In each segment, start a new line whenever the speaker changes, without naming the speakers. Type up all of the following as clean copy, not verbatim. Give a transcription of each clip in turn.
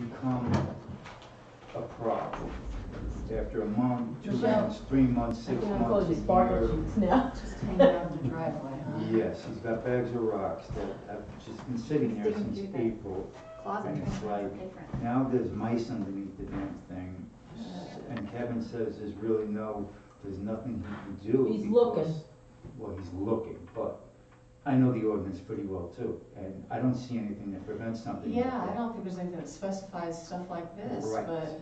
become a problem. After a month, 2
Michelle,
months, 3 months,
I
6
think I'm calling
months,
you
a
sparkle
year.
sheets now.
Just hanging out in the driveway, huh?
Yes, he's got bags of rocks that have just been sitting there
Sticking
since
through the
April.
Closet
And it's
trying to
like,
different.
now there's mice underneath the damn thing. And Kevin says there's nothing he can do.
He's
because-
looking.
Well, he's looking, but I know the ordinance pretty well too, and I don't see anything that prevents something like
Yeah, I
that.
don't think there's anything that specifies stuff like this,
Right.
but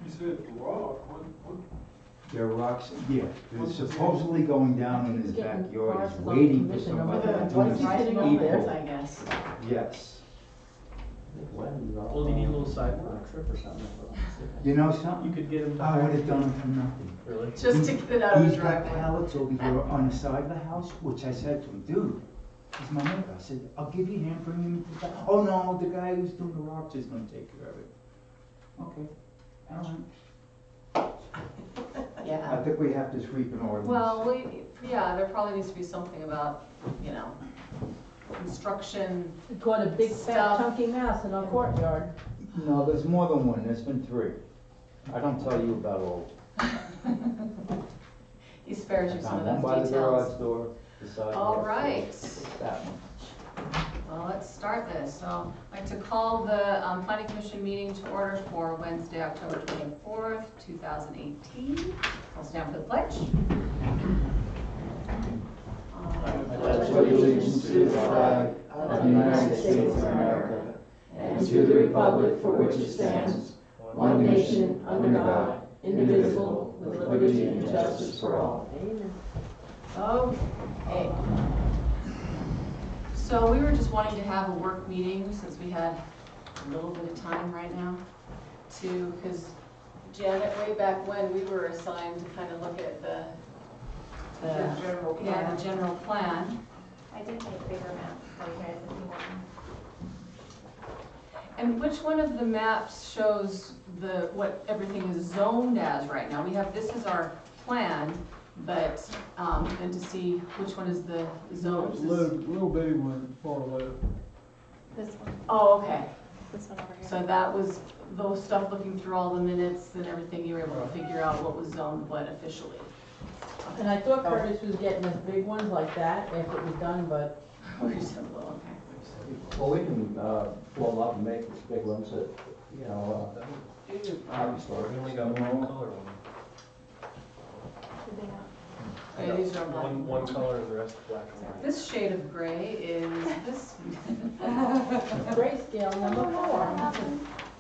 You said rock, what?
There are rocks, yeah, they're supposedly going down in his
Keep getting
backyard,
cars
he's
on
waiting for
commission, no
somebody
matter
to
with
do
what
this
is writing
on
on
there.
this,
April.
I guess.
Yes.
Well, do you need a little sidewalk trip or something?
You know
You
something?
could get him.
I would have done it for nothing.
Really?
Just to get it out of the
He's got
driveway.
pallets over here on the side of the house, which I said to him, dude, he's my neighbor. I said, I'll give you a hand, bring him to the back. Oh no, the guy who's doing the rocks is gonna take care of it. Okay, all right. I
Yeah.
think we have to sweep an ordinance.
Well, yeah, there probably needs to be something about, construction.
We caught a big fat
Stuff.
chunky mouse in our courtyard.
No, there's more than one, there's been 3. I don't tell you about all.
He spares
I
you some of
found one
those
by the garage
details.
door, the side
All
door.
right.
That one.
Well, let's start this. So I'd like to call the planning commission meeting to order for Wednesday, October 24th, 2018. I'll stand for the pledge.
I pledge allegiance to the flag of the United States of America and to the republic for which it stands, one nation, under God, indivisible, with liberty and justice for all.
Amen.
Okay. So we were just wanting to have a work meeting since we had a little bit of time right now because Janet, way back when, we were assigned to kind of look at the
general
yeah, the general plan.
I did make a bigger map for you guys if you want.
And which one of the maps shows what everything is zoned as right now? We have, this is our plan, but, and to see which one is the zone.
Little bitty one, far left.
This one,
Oh, okay.
this one over here.
So that was, those stuff, looking through all the minutes and everything, you were able to figure out what was zoned what officially.
And I thought Curtis was getting us big ones like that after it was done, but
We just have a little, okay.
Well, we can, blow up and make these big ones that, hobby store.
We only got one color one.
Did they not?
Okay, these are black.
One color, the rest black and white.
This shade of gray is this.
grayscale number 4.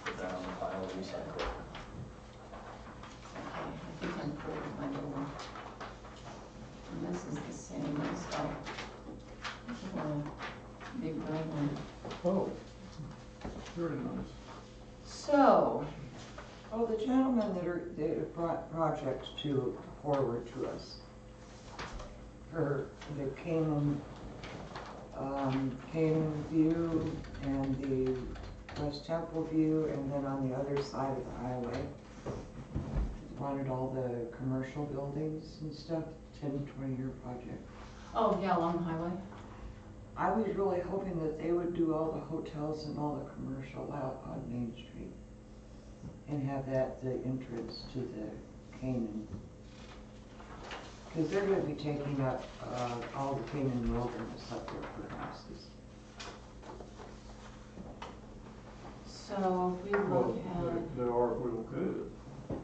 Put that on the pile and recycle it.
Okay, I think I'm cool with my little one. And this is the same as, this is one, big red one.
Oh, very nice.
So,
Oh, the gentleman that brought projects forward to us for the Canaan view and the West Temple view, and then on the other side of the highway, wanted all the commercial buildings and stuff, 10-20 year project.
oh yeah, along the highway.
I was really hoping that they would do all the hotels and all the commercial out on Main Street and have that the entrance to the Canaan. Because they're going to be taking up all the Canaan wilderness up there for houses.
So if we
Well,
look at,
they are, if we look at it.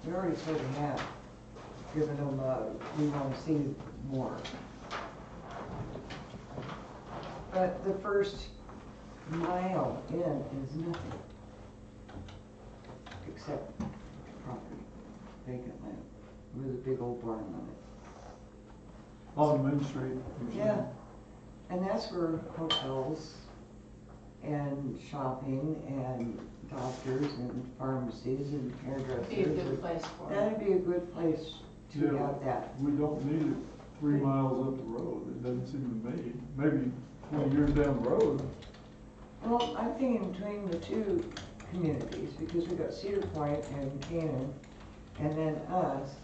We already said we have given them, we want to see more. But the first mile in is nothing. Except property, vacant land, with a big old barn on it.
On Main Street. you're
Yeah,
saying?
and that's where hotels and shopping and doctors and pharmacies and
be a
hairdressers.
good place for it.
That'd be a good place to
Yeah.
have that.
We don't need it 3 miles up the road, it doesn't seem to me. Maybe 20 years down the road.
Well, I'm thinking between the two communities, because we got Cedar Point and Canaan, and then us.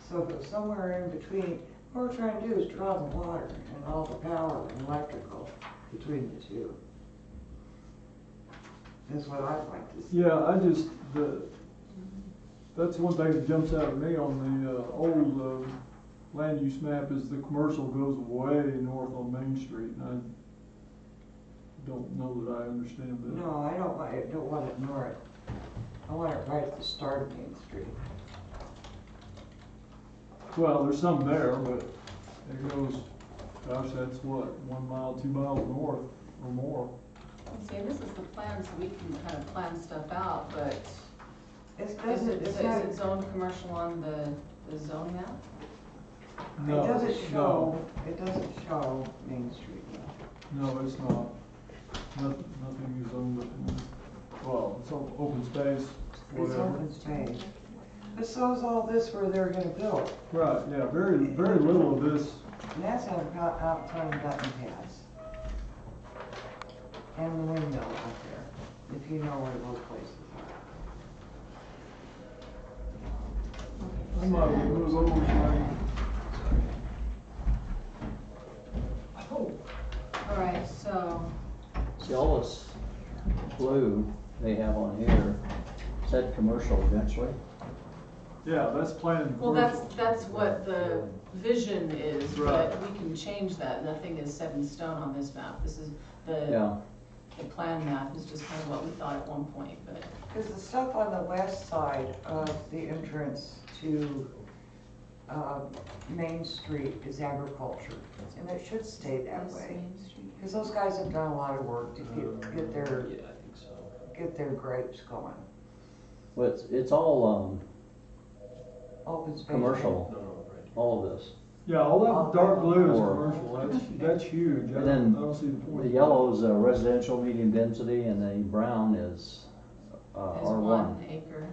So if it was somewhere in between, what we're trying to do is draw the water and all the power and electrical between the two. is what I'd like to see.
Yeah, that's one thing that jumps out at me on the, old, land use map is the commercial goes way north on Main Street, and I don't know that I understand that.
No, I don't want it north. I want it right at the start of Main Street.
Well, there's some there, but it goes, gosh, that's what, 1 mile, 2 miles north or more.
See, this is the plan, so we can kind of plan stuff out, but
It
is
doesn't,
it
it's not,
is it zoned commercial on the zone map?
No,
it doesn't
no,
show Main Street.
no, it's not. Nothing is on the, well, it's open space,
It's
whatever.
open space. But so is all this where they're gonna build.
Right, yeah, very little of this.
And that's out front of Dutton Pass. And the windmill out there, if you know where those places are.
I might as well move over to
All right, so,
See, all this blue they have on here, said commercial eventually.
yeah, that's planned
well,
commercial.
that's what the vision is, but
Right.
we can change that. Nothing is set in stone on this map. This is
Yeah,
the plan map is just kind of what we thought at one point, but
Because the stuff on the west side of the entrance to, Main Street is agriculture, and it should stay that
this
way.
Main Street.
Because those guys have done a lot of work to get
Yeah, I think so.
get their grapes going.
but it's all,
Open space.
commercial,
No, right.
all of this.
Yeah, all that dark blue is
Or-
commercial, that's huge. I
And then
don't see the point.
The yellow is residential medium density, and the brown is,
Is
R1.
1 acre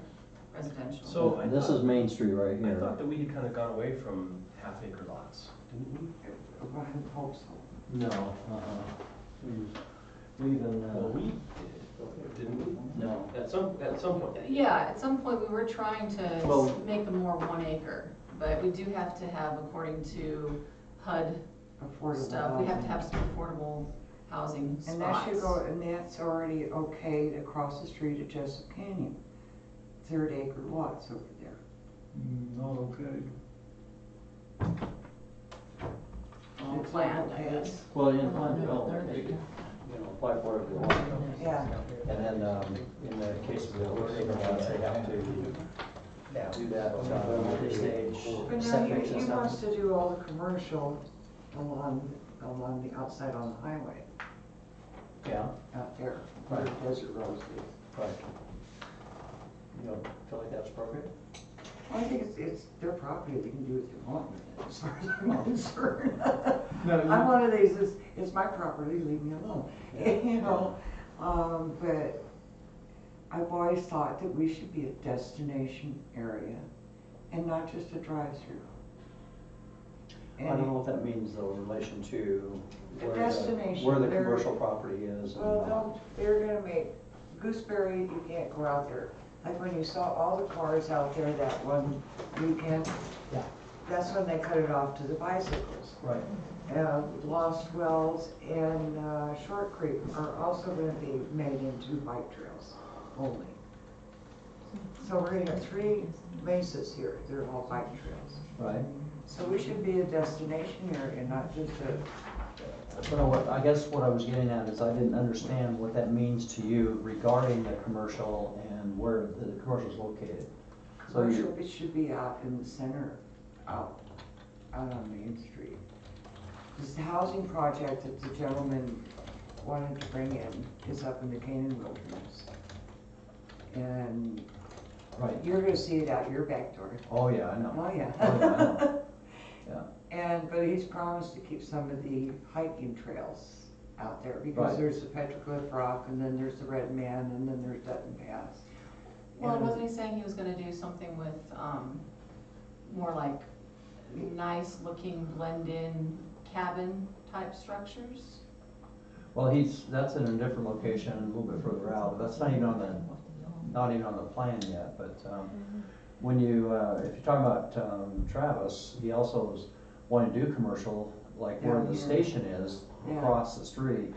residential.
So I
This
thought-
is Main Street right
I
here.
thought that we had kind of gone away from half-acre lots, didn't we?
I hope so.
No, we even,
Well, we did, didn't we?
no.
At some point.
Yeah, at some point we were trying
Well-
to make them more 1 acre, but we do have to have, according to HUD
Affordable
stuff, we have to
housing.
have some affordable housing spots.
And that should go, and that's already okayed across the street at Jessup Canyon. 3rd-acre lots over there.
Not okay.
All planned, I guess.
Well, in plan development, you can, apply for whatever you want.
Yeah.
And then, in the case of the acre lots, they have to do that, stage
But now
setbacks and
he wants
stuff.
to do all the commercial along the outside on the highway,
Yeah,
out there, where Desert Rose is.
right. You don't feel like that's appropriate?
I think it's their property, they can do what they want with it, as far as I'm concerned.
Now,
I'm
you-
one of these, it's my property, leave me alone, you know? But I've always thought that we should be a destination area and not just a drive-through.
I don't know what that means though, in relation to
The
where
destination,
where the
they're-
commercial property is. and-
Well, they're gonna make, Gooseberry, you can't go out there. Like when you saw all the cars out there that one weekend.
Yeah.
That's when they cut it off to the bicycles.
Right.
Lost Wells and Short Creek are also gonna be made into bike trails only. So we're gonna have 3 mesas here, they're all bike trails.
Right.
So we should be a destination area, not just a,
But I guess what I was getting at is I didn't understand what that means to you regarding the commercial and where the commercial is located. So
commercial, it should be out in the center, out on Main Street. This housing project that the gentleman wanted to bring in is up in the Canaan Wilderness. And
Right.
you're gonna see it out your back door.
Oh, yeah, I know.
Oh, yeah.
Oh, yeah, I know. Yeah.
But he's promised to keep some of the hiking trails out there, because
Right.
there's the Petroglyph Rock, and then there's the Red Man, and then there's Dutton Pass.
Well,
And-
wasn't he saying he was gonna do something with, more like nice looking blend-in cabin type structures?
Well, that's in a different location, a little bit further out, but that's not even on the plan yet, but, when you, if you're talking about, Travis, he also is wanting to do commercial, like where
Down
the
here.
station is,
Yeah.
across the street,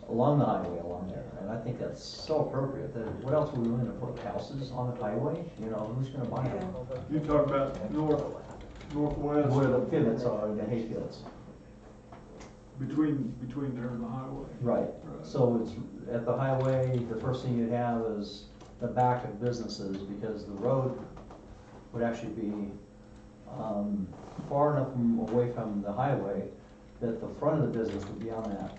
along the highway along there, and I think that's so appropriate. What else are we going to put, houses on the highway? You know, who's gonna buy them?
You talk about northwest,
Where the pivots are, the hayfields.
between there and the highway.
Right,
Right.
so it's, at the highway, the first thing you'd have is the back of businesses, because the road would actually be, far enough away from the highway that the front of the business would be on that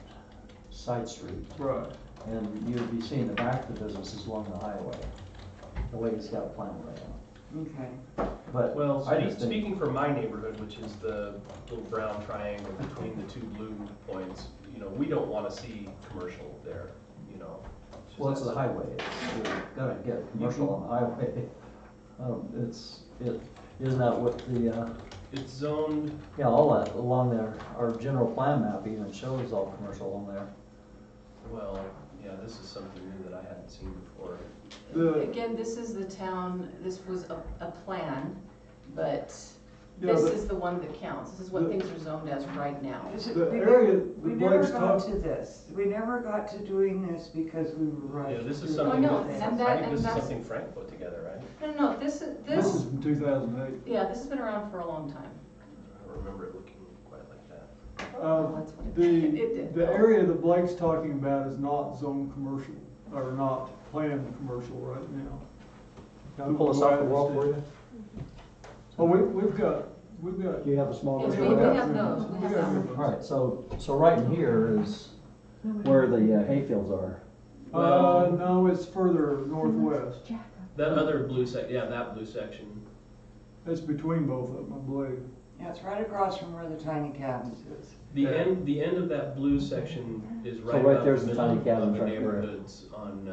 side street.
Right.
And you'd be seeing the back of the businesses along the highway, the way it's got planned right now.
Okay.
But
Well,
I just think,
speaking for my neighborhood, which is the little brown triangle between the two blue points, you know, we don't wanna see commercial there, you know.
well, it's the highway, you're gonna get commercial on the highway. Isn't that what the,
It's zoned,
yeah, all that along there, our general plan map even shows all commercial along there.
well, yeah, this is something new that I hadn't seen before.
Again, this is the town, this was a plan, but
Yeah,
this
but-
is the one that counts. This is what things are zoned as right now.
The area
We
that
never
Blake's
got
talking,
to this. We never got to doing this because we were rushed.
Yeah, this is
through
something
no,
everything.
and
I think
and
this is
that's-
something Frank put together, right?
No, this
this is from 2008.
yeah, this has been around for a long time.
I don't remember it looking quite like that.
That's what it
The,
did.
the area that Blake's talking about is not zone commercial, or not planned commercial right now.
Can I pull this off the wall for you?
Oh, we've got,
Do you have a small?
Yes,
version?
we have those, we have those.
All right, so right in here is where the hayfields are.
no, it's further northwest.
That other blue that blue section.
It's between both of them, I believe.
Yeah, it's right across from where the tiny cabins is.
The
Yeah.
end of that blue section is right
right
about
there's
the
the tiny
middle of
cabins
the
right there.
neighborhoods on,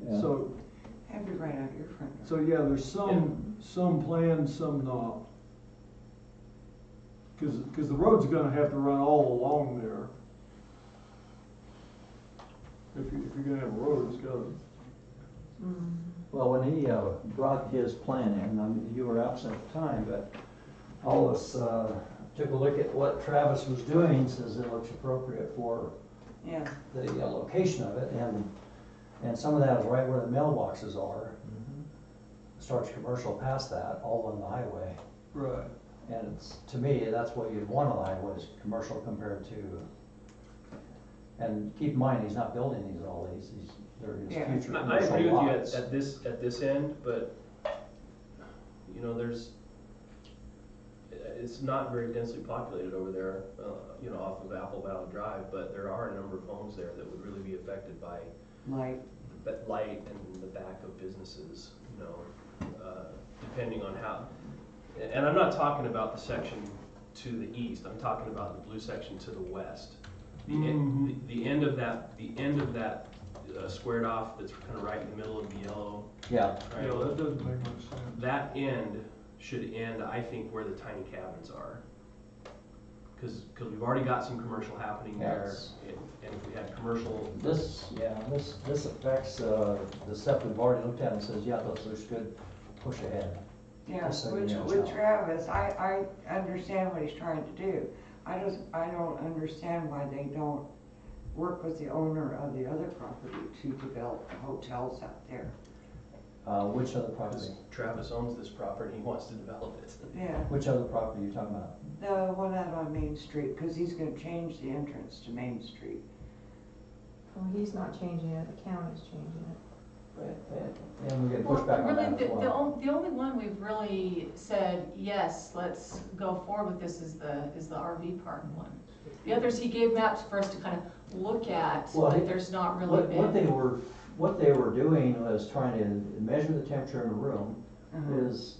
Yeah.
So,
Have you right out your front door.
so yeah, there's some planned, some not. Cause the road's gonna have to run all along there. If you're gonna have a road, it's gotta,
Well, when he brought his plan in, you were absent at the time, but all of us took a look at what Travis was doing, says it looks appropriate for
Yeah,
the location of it, and some of that is right where the mailboxes are. Starts commercial past that, all on the highway.
right.
And it's, to me, that's what you'd want on the highway, is commercial compared to, and keep in mind, he's not building these all these, they're
Yeah.
his future
I
commercial
agree with you
lots.
at this end, but, you know, it's not very densely populated over there, you know, off of Apple Valley Drive, but there are a number of homes there that would really be affected by
like,
the light and the back of businesses, you know, depending on how, and I'm not talking about the section to the east, I'm talking about the blue section to the west. The end of that squared off, that's kind of right in the middle of the yellow
Yeah,
Yeah,
triangle.
that doesn't make much sense.
That end should end, I think, where the tiny cabins are. Cause we've already got some commercial happening there,
Yes.
and if we had commercial,
this affects the stuff we've already looked at and says, yeah, those looks good, push ahead.
yeah,
Just so you
which,
know,
with
John.
Travis, I understand what he's trying to do. I don't understand why they don't work with the owner of the other property to develop hotels out there.
Which other property?
Travis owns this property, he wants to develop it.
Yeah,
Which other property are you talking about?
the one out on Main Street, cause he's gonna change the entrance to Main Street.
Well, he's not changing it, the county's changing it.
And we get pushback on that as
Really,
well.
the only one we've really said, yes, let's go forward with this is the RV park one. The others, he gave maps for us to kind of look at,
Well,
but there's not really
What
been.
what they were doing was trying to measure the temperature in the room, is,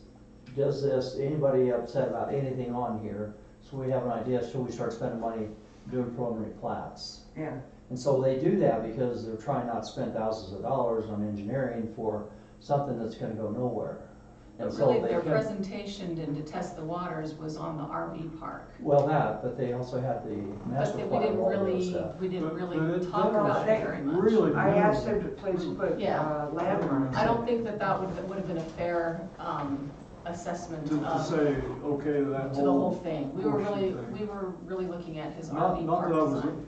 does anybody upset about anything on here? So we have an idea, so we start spending money doing preliminary plats.
Yeah,
And so they do that because they're trying not to spend thousands of dollars on engineering for something that's gonna go nowhere. And
But
so
really,
they
their
can-
presentation and to test the waters was on the RV park.
Well, but they also had the master
But then
plan and all that stuff.
we didn't
But
really
it-
talk
that
about
was
it very much.
Really
I asked him
minimal.
to please put,
Yeah.
landmarks.
I don't think that would have been a fair, assessment
To
of,
say, okay to that
to the whole
whole,
thing. We
portion
were
thing.
really looking at his
not
RV
that I
park
was,
design.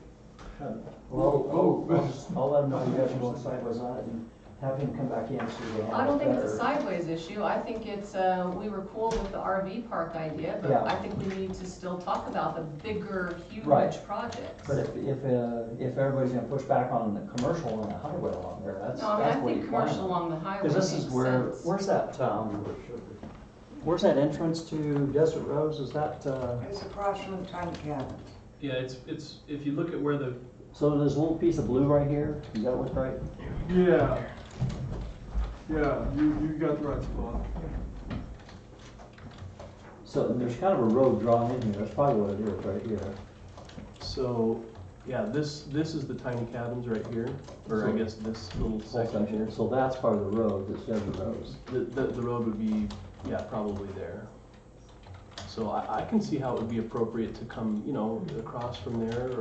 Well, I'll let him know you guys are going sideways on it and have him come back in so they have
I don't think it's a
better-
sideways issue, I think it's, we were cool with the RV park idea, but
Yeah.
I think we need to still talk about the bigger,
Right.
huge projects.
But if everybody's gonna push back on the commercial on the highway along there, that's
No, I mean,
what
I think
you plan
commercial
on.
along the highway
Cause
makes
this
sense.
is where's that entrance to Desert Rose, is that,
It's across from the tiny cabins.
Yeah, it's, if you look at where the,
so there's a little piece of blue right here, does that look right?
Yeah. Yeah, you got the right spot.
So there's kind of a road drawn in here, that's probably what it is, right here.
so, yeah, this is the tiny cabins right here, or I guess this little
Whole
section here.
So that's part of the road, that's Desert Rose.
The road would be, yeah, probably there. So I can see how it would be appropriate to come, you know, across from there
Yeah,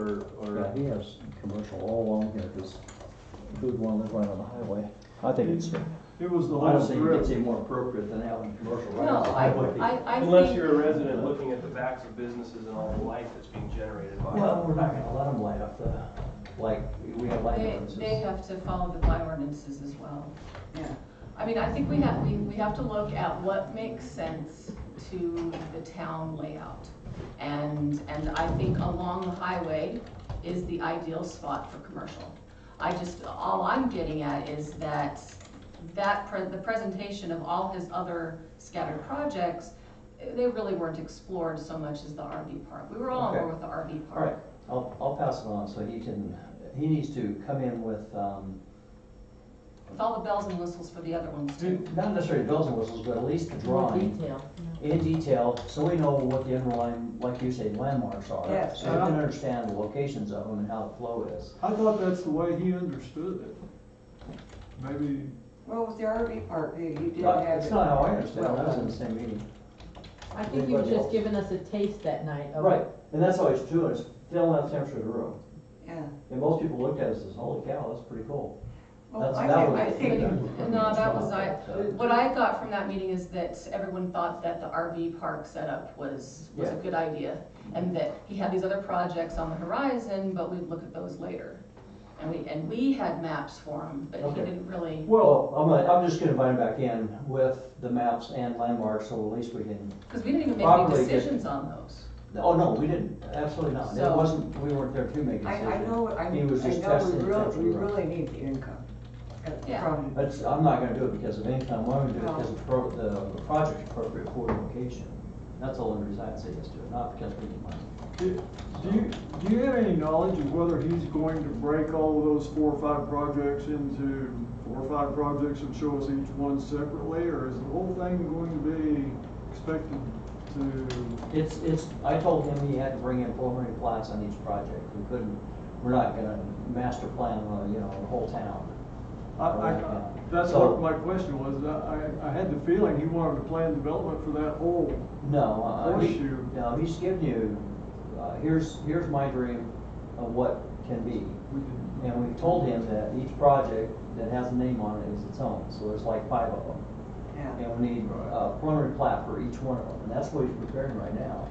or,
he has commercial all along here, cause who would wanna live right on the highway? I think it's,
It was the
I
whole
don't think it's
strip.
any more appropriate than having commercial right
No,
on the highway.
I
unless
think,
you're a resident looking at the backs of businesses and all the light that's being generated by it.
Well, we're not gonna let them light up the, like, we have light ordinances.
they have to follow the light ordinances as well.
Yeah.
I mean, I think we have to look at what makes sense to the town layout. And I think along the highway is the ideal spot for commercial. All I'm getting at is that the presentation of all his other scattered projects, they really weren't explored so much as the RV park. We were all on
Okay.
board with the RV
All right,
park.
I'll pass it on, so he needs to come in with,
With all the bells and whistles for the other ones too.
not necessarily bells and whistles, but at least the
More
drawing
detail.
in detail, so we know what the underlying, like you say, landmarks are.
Yes.
So we can understand the locations of them and how the flow is.
I thought that's the way he understood it. Maybe,
Well, with the RV park, he did
But
have it.
it's not how I understand it,
well
I was in
done.
the same meeting.
I think he was
Anybody
just
else?
giving us a taste that night of.
Right, and that's all he's doing, is filling out the temperature of the room.
Yeah.
And most people looked at it and says, holy cow, that's pretty cool.
Well,
That's-
I
that
think,
was-
I think,
No, that was,
But,
what I got from that meeting is that everyone thought that the RV park setup was a
Yeah.
good idea. And that he had these other projects on the horizon, but we'd look at those later. And we had maps for him, but he
Okay.
didn't really,
well,
I'm just gonna invite him back in with the maps and landmarks, so at least we can,
because we didn't even make any
Properly get-
decisions on those.
oh, no, we didn't, absolutely not. It
So-
wasn't, we weren't there to make a decision.
I know,
He was just
I know
testing the temperature
we
of the room.
really need the income.
Yeah.
From,
I'm not gonna do it because of income, I'm gonna do it
No.
because the project's appropriate for the location. That's the only reason I'd say yes to it, not because we need money.
do you have any knowledge of whether he's going to break all of those 4 or 5 projects into 4 or 5 projects and show us each one separately, or is the whole thing going to be expected to?
I told him he had to bring in preliminary plats on each project. We're not gonna master plan, the whole town.
That's
So-
what my question was. I had the feeling he wanted to plan development for that whole
No,
horseshoe.
no, he's giving you, here's my dream of what can be. And we told him that each project that has a name on it is its own, so there's like 5 of them.
yeah.
And we need a preliminary plat for each one of them, and that's what he's preparing right now.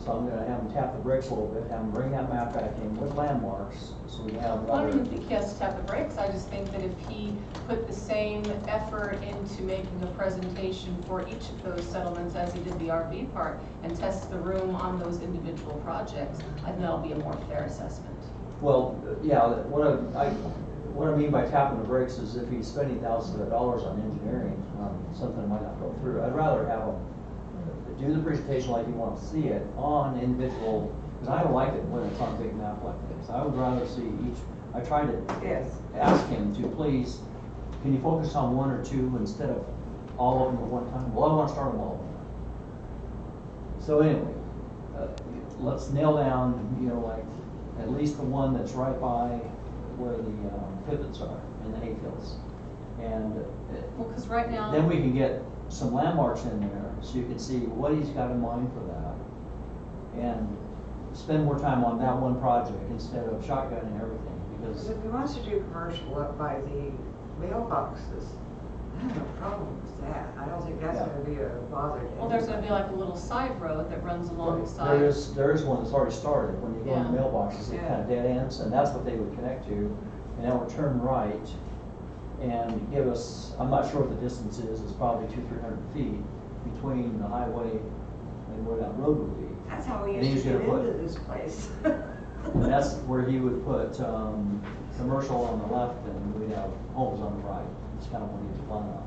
So I'm gonna have him tap the brakes a little bit, have him bring that map back in with landmarks, so we have
I don't
other.
even think he has to tap the brakes, I just think that if he put the same effort into making a presentation for each of those settlements as he did the RV park, and test the room on those individual projects, I think that'll be a more fair assessment.
Well, yeah, what I mean by tapping the brakes is if he's spending thousands of dollars on engineering, something might not go through. I'd rather have him do the presentation like you want to see it on individual, because I don't like it when it's on a big map like this. I would rather see I try to
Yes.
ask him to please, can you focus on 1 or 2 instead of all of them at one time? Well, I want to start them all. So anyway, let's nail down, like, at least the one that's right by where the pivots are and the hay fields. And
Well, because right now.
then we can get some landmarks in there, so you can see what he's got in mind for that. And spend more time on that one project instead of shotgunning everything,
Because
because,
if he wants to do commercial up by the mailboxes, I have a problem with that. I don't think that's
Yeah.
gonna be a bother to
Well, there's gonna be
anybody.
like a little side road that runs alongside.
There is one that's already started, when you go in the
Yeah.
mailboxes, it
Yeah.
kind of dead ends, and that's what they would connect to. And that would turn right and give us, I'm not sure what the distance is, it's probably 200-300 feet between the highway and where that road would be.
That's how we
And
used to
he's
get
gonna put-
into this place.
And that's where he would put, commercial on the left and we'd have homes on the right. It's kind of what he's planning on.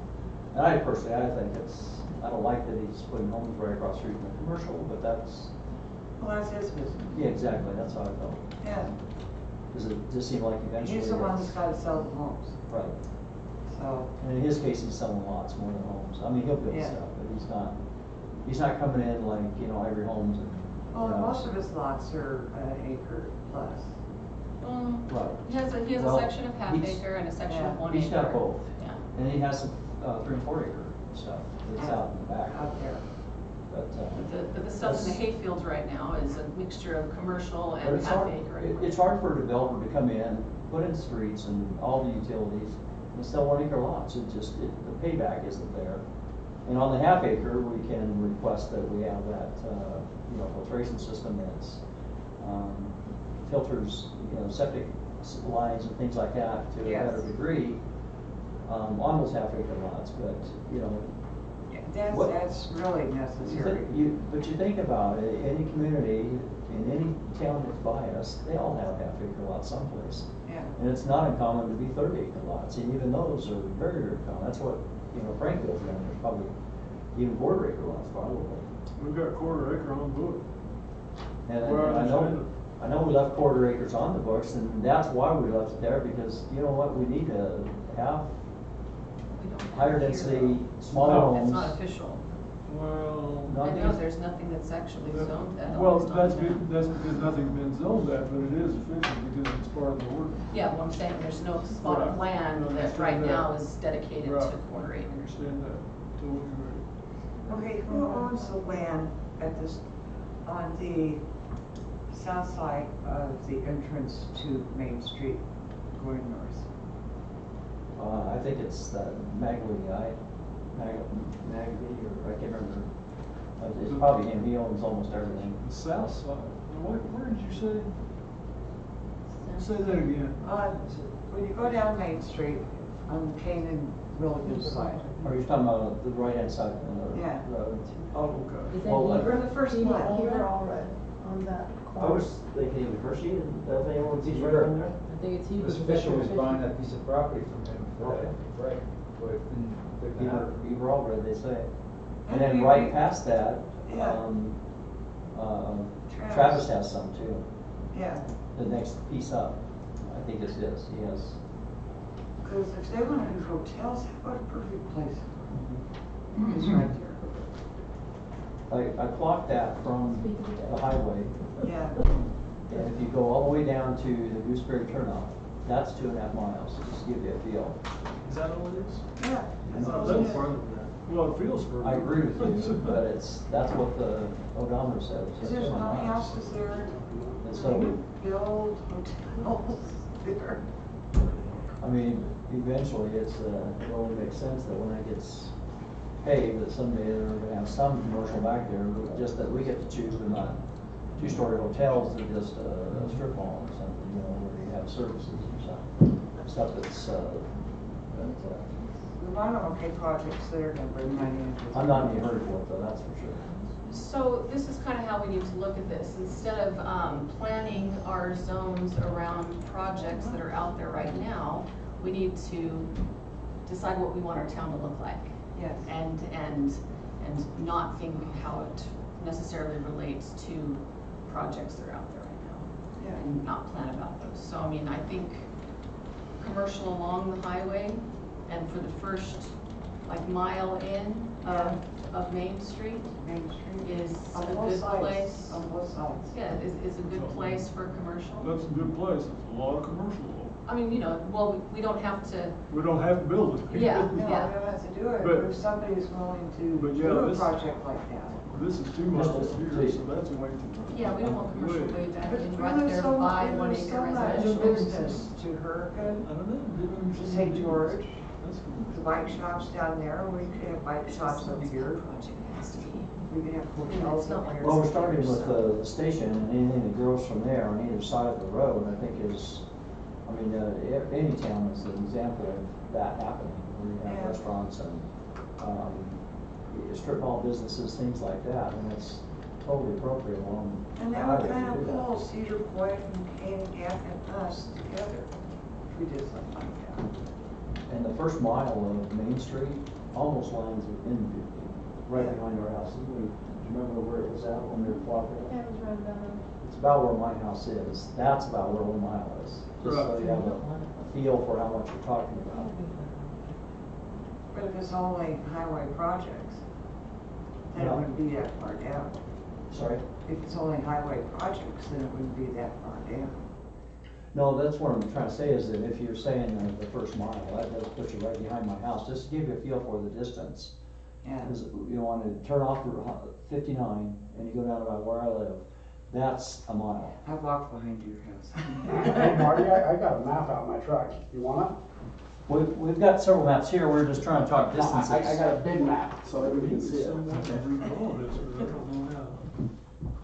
And I personally, I think I don't like that he's putting homes right across the street from the commercial, but that's,
Well, that's his business.
yeah, exactly, that's how I felt.
Yeah,
Because it just seemed like eventually.
he's the one that's
it's-
gotta sell the homes,
Right.
so.
And in his case, he's selling lots more than homes. I mean, he'll build
Yeah.
stuff, but he's not coming in like, every home's and,
Well,
you know.
most of his lots are an acre plus.
Right.
He has a
Well,
section of half
he's-
acre and a section of
Yeah.
1 acre.
He's got both.
Yeah.
And he has some, 3 and 4 acre stuff that's out in the back.
Out there.
But,
But the stuff in the hayfields right now is a mixture of commercial
but
and
it's
half
hard,
acre.
it's hard for a developer to come in, put in streets and all the utilities, and sell 1 acre lots. The payback isn't there. And on the half acre, we can request that we have that, filtration system that's, filters, septic lines and things like that to a
Yes.
better degree, on those half acre lots, but, What-
That's really necessary.
But you think about it, any community, in any town that's by us, they all have half acre lots someplace.
Yeah.
And it's not uncommon to be 30 acre lots, and even those are very, very common. That's what, Frankville's down there's probably even quarter acre lots probably.
We've got quarter acre on the book.
And
Well, I
I
understand
know, I know we left quarter acres on the books, and that's why we left it there, because you know what, we need to have
We don't have
higher
it here,
density,
though.
smaller
No.
homes.
It's not official.
Well.
No, I
And
think
no,
it's-
there's nothing that's actually zoned that.
Well,
almost on
that's,
the map.
that's because nothing's been zoned that, but it is official because it's part of the ordinance.
Yeah, well, I'm saying there's no spot of
Right.
land that
Understand
right
that.
now is dedicated to
Right.
quarter
I
acres.
understand that, totally agree.
Okay, who owns the land at this, on the south side of the entrance to Main Street going north?
I think it's that Magley guy, Magley, or I can't remember. It's probably him, he owns almost everything.
The south side, where did you say? Say that again.
When you go down Main Street on the Canaan Milligan side.
Are you talking about the right-hand side of the
Yeah.
road?
Oh, okay.
Is that
Well,
Heber?
the first
Heber
one.
Allred?
Allred, on that
I
corner.
was thinking of Hershey, and does anyone see
Heber.
right in there?
I think it's Heber.
Because Fisher was buying that piece of property from him for
Okay.
that, right, but it didn't pick it up.
Beaver Allred, they say. And
And
then
we-
right past that,
Yeah.
Travis has some too,
Yeah,
the next piece up. I think it's his, he has.
because if they want to do hotels, what a perfect place. It's right there.
I clocked that from the highway,
Yeah,
and if you go all the way down to the Gooseberry turnoff, that's 2.5 miles, just to give you a feel.
Is that all it is?
yeah.
I thought it was farther than that.
Well, it feels for.
I agree with you, but that's what the odometer says.
Because there's no houses there.
And
They
so,
could build hotels there.
I mean, eventually it only makes sense that when it gets paved, that someday they're gonna have some commercial back there, but just that we get to choose, but not 2-story hotels, they're just a strip mall or something, where you have services or something. Stuff that's,
We want to okay projects that are going to bring money into.
I'm not in a hurry for it though, that's for sure.
So this is kind of how we need to look at this. Instead of planning our zones around projects that are out there right now, we need to decide what we want our town to look like.
Yes.
And not think how it necessarily relates to projects that are out there right now.
Yeah.
And not plan about those. So I mean, I think commercial along the highway and for the first mile in of Main Street
Main Street.
is
On
a
both
good
sides,
place.
on both sides.
Yeah, is a good place for commercial.
That's a good place, it's a lot of commercial.
I mean, well, we don't have to,
We don't have to build it.
Yeah.
No, you don't have to do it,
But-
but if somebody's willing to
But
do
yeah,
a
this-
project like that.
This is 2 miles here, so that's way too much.
yeah, we don't want commercial way back
But
in
really
right there
so
by
much,
1
there's
acre
so much
residential.
business to Hurricane,
I don't know.
to St. George.
That's cool.
bike shops down there, we could have bike shops up here. We could have hotels up here.
Well, we're starting with the station, and anything that grows from there on either side of the road, I think is, I mean, any town is an example of that happening, where you have
Yeah.
restaurants and, strip mall businesses, things like that, and it's totally appropriate along
And
the
that would
highway
kind
to
of
do that.
pull Cedar Point and Canaan Gap and us together, if we did something like that.
And the first mile of Main Street almost lines in, right behind our house. Do you remember where it was at when we were walking?
Yeah, it was right down.
It's about where my house is. That's about where 1 mile is. Just so you have a feel for how much you're talking about.
But if it's only highway projects, then it
Yeah.
wouldn't be that far down.
Sorry?
If it's only highway projects, then it wouldn't be that far down.
No, that's what I'm trying to say is that if you're saying the first mile, that does put you right behind my house, just to give you a feel for the distance.
Yeah.
Is you want to turn off Route 59 and you go down about where I live, that's a mile.
I walk behind your house.
Hey Marty, I got a map out of my truck. You want it?
We've got several maps here, we're just trying to talk
No,
distances.
I got a big map, so everybody can see it.
Someone to recall this, but I don't know how.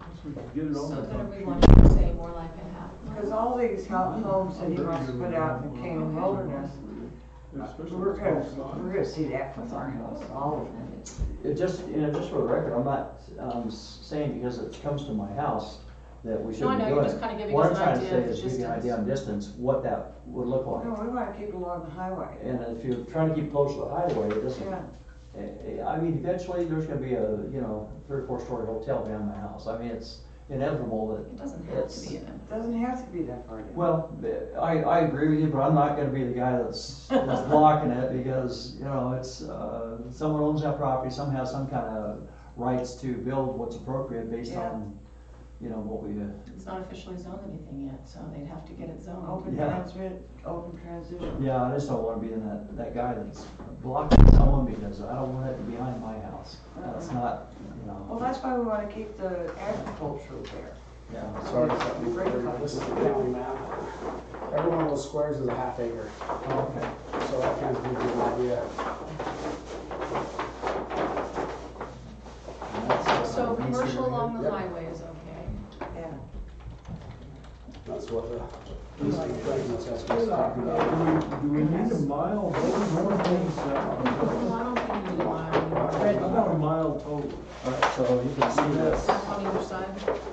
Guess we could get it on
So
the
then we
computer.
want to say more like a half
Because
mile.
all these homes that he wants to put out in the Canaan Wilderness,
Especially
we're
with
gonna,
Scott.
we're gonna see that with our house, all of them.
It just, just for the record, I'm not, saying because it comes to my house that we
No, I
shouldn't
know,
do
you're
it.
just kind of giving
What
us
I'm
an
trying to
idea
say
of
is give you an idea on distance, what that would look like.
No, we wanna keep it along the highway.
And if you're trying to keep close to the highway, it doesn't,
Yeah,
I mean, eventually, there's gonna be a, 3 or 4 story hotel behind my house. I mean, it's inevitable
It
that
doesn't have
it's.
to be in it.
it doesn't have to be that far down.
Well, I agree with you, but I'm not gonna be the guy that's blocking it because, it's, someone owns that property, some have some kind of rights to build what's appropriate based
Yeah.
on, what we,
It's not officially zoned anything yet, so they'd have to get it zoned.
Open
Yeah.
open transition.
yeah, I just don't wanna be in that guy that's blocking someone because I don't want it to be behind my house. That's not,
Well, that's why we wanna keep the agriculture there.
yeah.
Sorry, this is the county map. Every one of those squares is a half acre,
Okay.
so that kind of gives you an idea.
And that's,
So
Main Street
commercial
right here.
along the
Yep.
highway is okay.
Yeah.
That's what the, this is talking about.
Do we need a mile, north and south?
Well, I don't think you need a mile anymore.
About a mile total.
Alright, so you can see this.
On either side.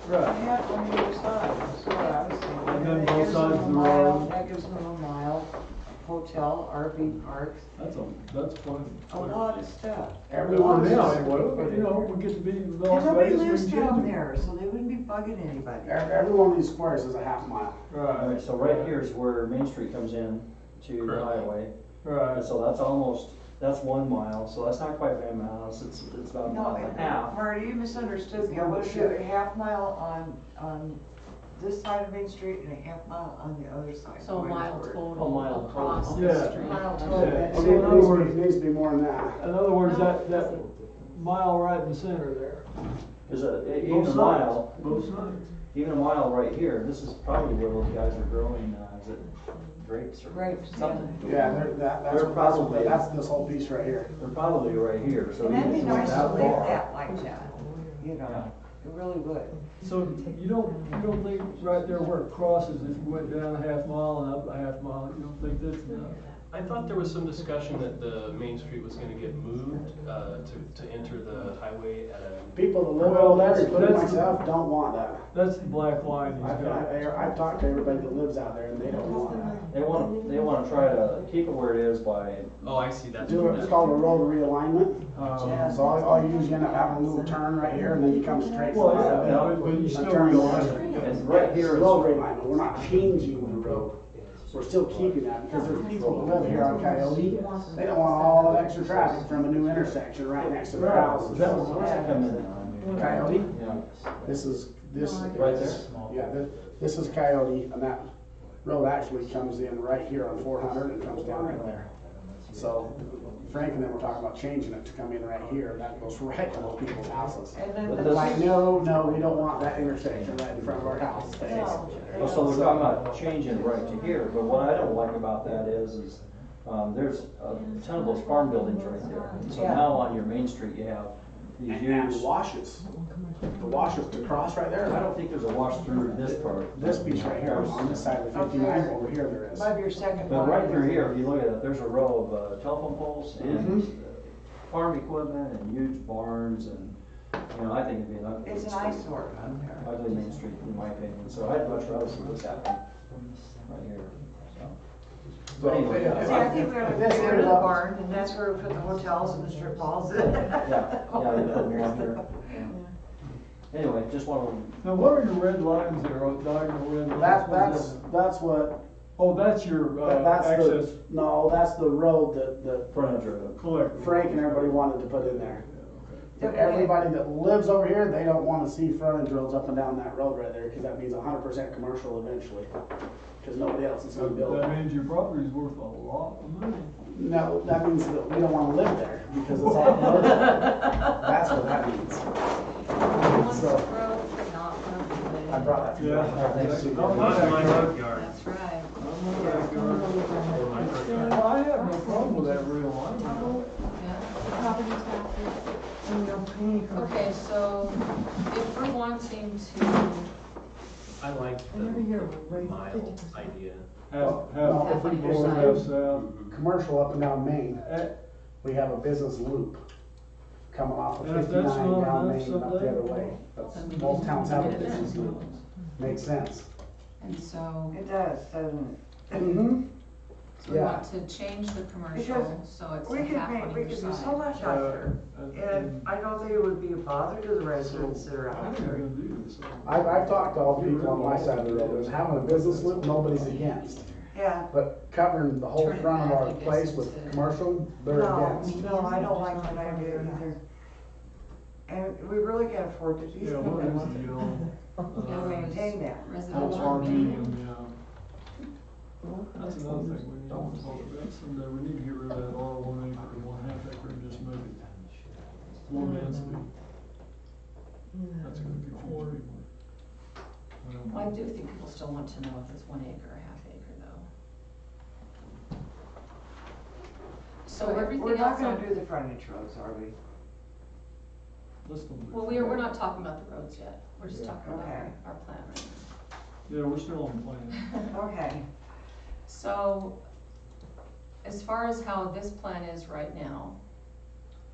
Right.
Half on either side, that's what I was thinking.
And then
That
both
gives them
sides
a
of the
mile,
road.
That gives them a mile, hotel, RV parks,
That's plenty.
a lot of stuff.
Everyone
Yeah,
is,
well, we get to be
And
Las
nobody
Vegas, we
lives
can
down
get
there, so they wouldn't be bugging anybody.
every one of these squares is a half mile.
Right,
Alright, so right here is where Main Street comes in to the
Correct.
highway.
right.
And so that's 1 mile, so that's not quite my house, it's about a
No,
mile and a half.
Marty, you misunderstood me. I want to do a half mile on this side of Main Street and a half mile on the other side.
So a
going
mile
forward.
A
total
mile
across
total.
the
Yeah.
street.
Mile
Yeah.
total.
So
So in other words-
it needs to be more than that.
In other words,
No.
that mile right in the center there.
There's even
Both
a
sides.
mile,
Both sides.
even a mile right here, this is probably where those guys are growing, is it grapes or
Grapes,
something?
Yeah,
They're probably-
that's this whole piece right here.
They're probably right here, so
And
you
that'd be
can go
nice to
that
live
far.
that like that, you know,
Yeah.
it really would.
So you don't think right there where it crosses, if you went down a half mile and up a half mile, you don't think that's enough?
I thought there was some discussion that the Main Street was gonna get moved, to enter the highway at a.
People that live
Well,
over there, including
that's-
myself, don't want that.
That's the black line he's got.
I've talked to everybody that lives out there and they don't want that.
They wanna try to keep it where it is by,
Oh, I see, that's.
Do it, it's called a road realignment.
Um,
So all you usually end up having a little turn right here and then you come straight.
Well,
from
yeah,
there.
but you
A
still
turn
realize
left.
it.
and right here is.
Road realignment, we're not changing the road. We're still keeping that because there's people that live here on Coyote. They don't want all that extra traffic from a new intersection right next to their houses.
Where's that coming in?
Coyote,
Yeah.
this is.
Right there?
Yeah, this is Coyote and that road actually comes in right here on 400 and comes down right there. So Frank and them were talking about changing it to come in right here, and that goes right to those people's houses.
And then
But
the
this-
Like, no, we don't want that intersection right in front of our house.
Well, so we're talking about changing right to here, but what I don't like about that is there's a ton of those farm buildings right there. So
Yeah.
now on your main street, you have these
And
huge,
washes, the washes to cross right there.
I don't think there's a wash through this part.
This piece right here, on this side of the 59, over here there is.
Above your second
But
one.
right through here, if you look at it, there's a row of telephone poles and
Mhm.
farm equipment and huge barns and, you know, I think it'd be an ugly.
It's an eyesore out there.
Ugly main street, in my opinion, so I'd much rather see this happen right here, so. But anyway,
See, I think we ought to
This
get rid of
area
the
up-
barn, and that's where we put the hotels and the strip malls.
yeah, you put them around here. Yeah. Anyway, just want to,
Now, what are your red lines there, diagonal red lines?
That's what,
Oh, that's your,
that's
access
the, no, that's the road that
frontage road.
collector.
Frank and everybody wanted to put in there.
Yeah,
But everybody that lives over here, they don't wanna see frontage roads up and down that road right there, cause that means 100% commercial eventually. Cause nobody else is gonna
okay.
build.
That means your property's worth a lot of money.
No, that means that we don't wanna live there, because it's all commercial. That's what that means.
Wants
So-
growth, but not prohibited.
I brought that to you.
Yeah.
Thanks.
Not
Not in my
backyard.
backyard,
That's right.
I'm not backyard.
or my front yard.
Well, I have no problem with that real line.
Yeah.
Property taxes, and no paying for.
Okay, so if we're wanting to,
I like
I never hear of
the
a rate
mile
50%.
idea.
Half
Well,
half on either
north,
side.
half south.
Commercial up and down Main,
Eh,
we have a business loop coming off of
And if that's
59
not
down
enough
Main and up the
someday-
other way. That's, most towns have a business loop. Makes sense.
and so,
It does, doesn't it?
Mm-hmm.
so we
Yeah.
want to change the commercial,
Because
so it's
We
a
could
half
make,
on
we
either
could do so
side.
much out there, and I don't think it would be a bother to the residents that are
I
out
think we're
there.
gonna do this.
I've talked to all the people on my side of the road, and having a business loop, nobody's against.
Yeah,
But covering the whole
Turn it
front of
back,
our
I guess,
place with
instead.
commercial, they're
no,
against.
no, I don't like that idea either. And we really can't afford to do
Yeah, what is
something
the,
to maintain that.
Residential
farm
medium.
medium, yeah. That's another thing we need to talk about someday, we need to get rid of that R1 acre and 1/2 acre and just make it low density. That's gonna confuse people.
Well, I do think people still want to know if it's 1 acre or half acre though. So
We're
everything
not
else
gonna
on,
do the frontage roads, are we?
Let's don't do
well,
that.
we're not talking about the roads yet, we're just talking about
Okay.
our plan right now.
Yeah, we're still on plan.
Okay,
So, as far as how this plan is right now,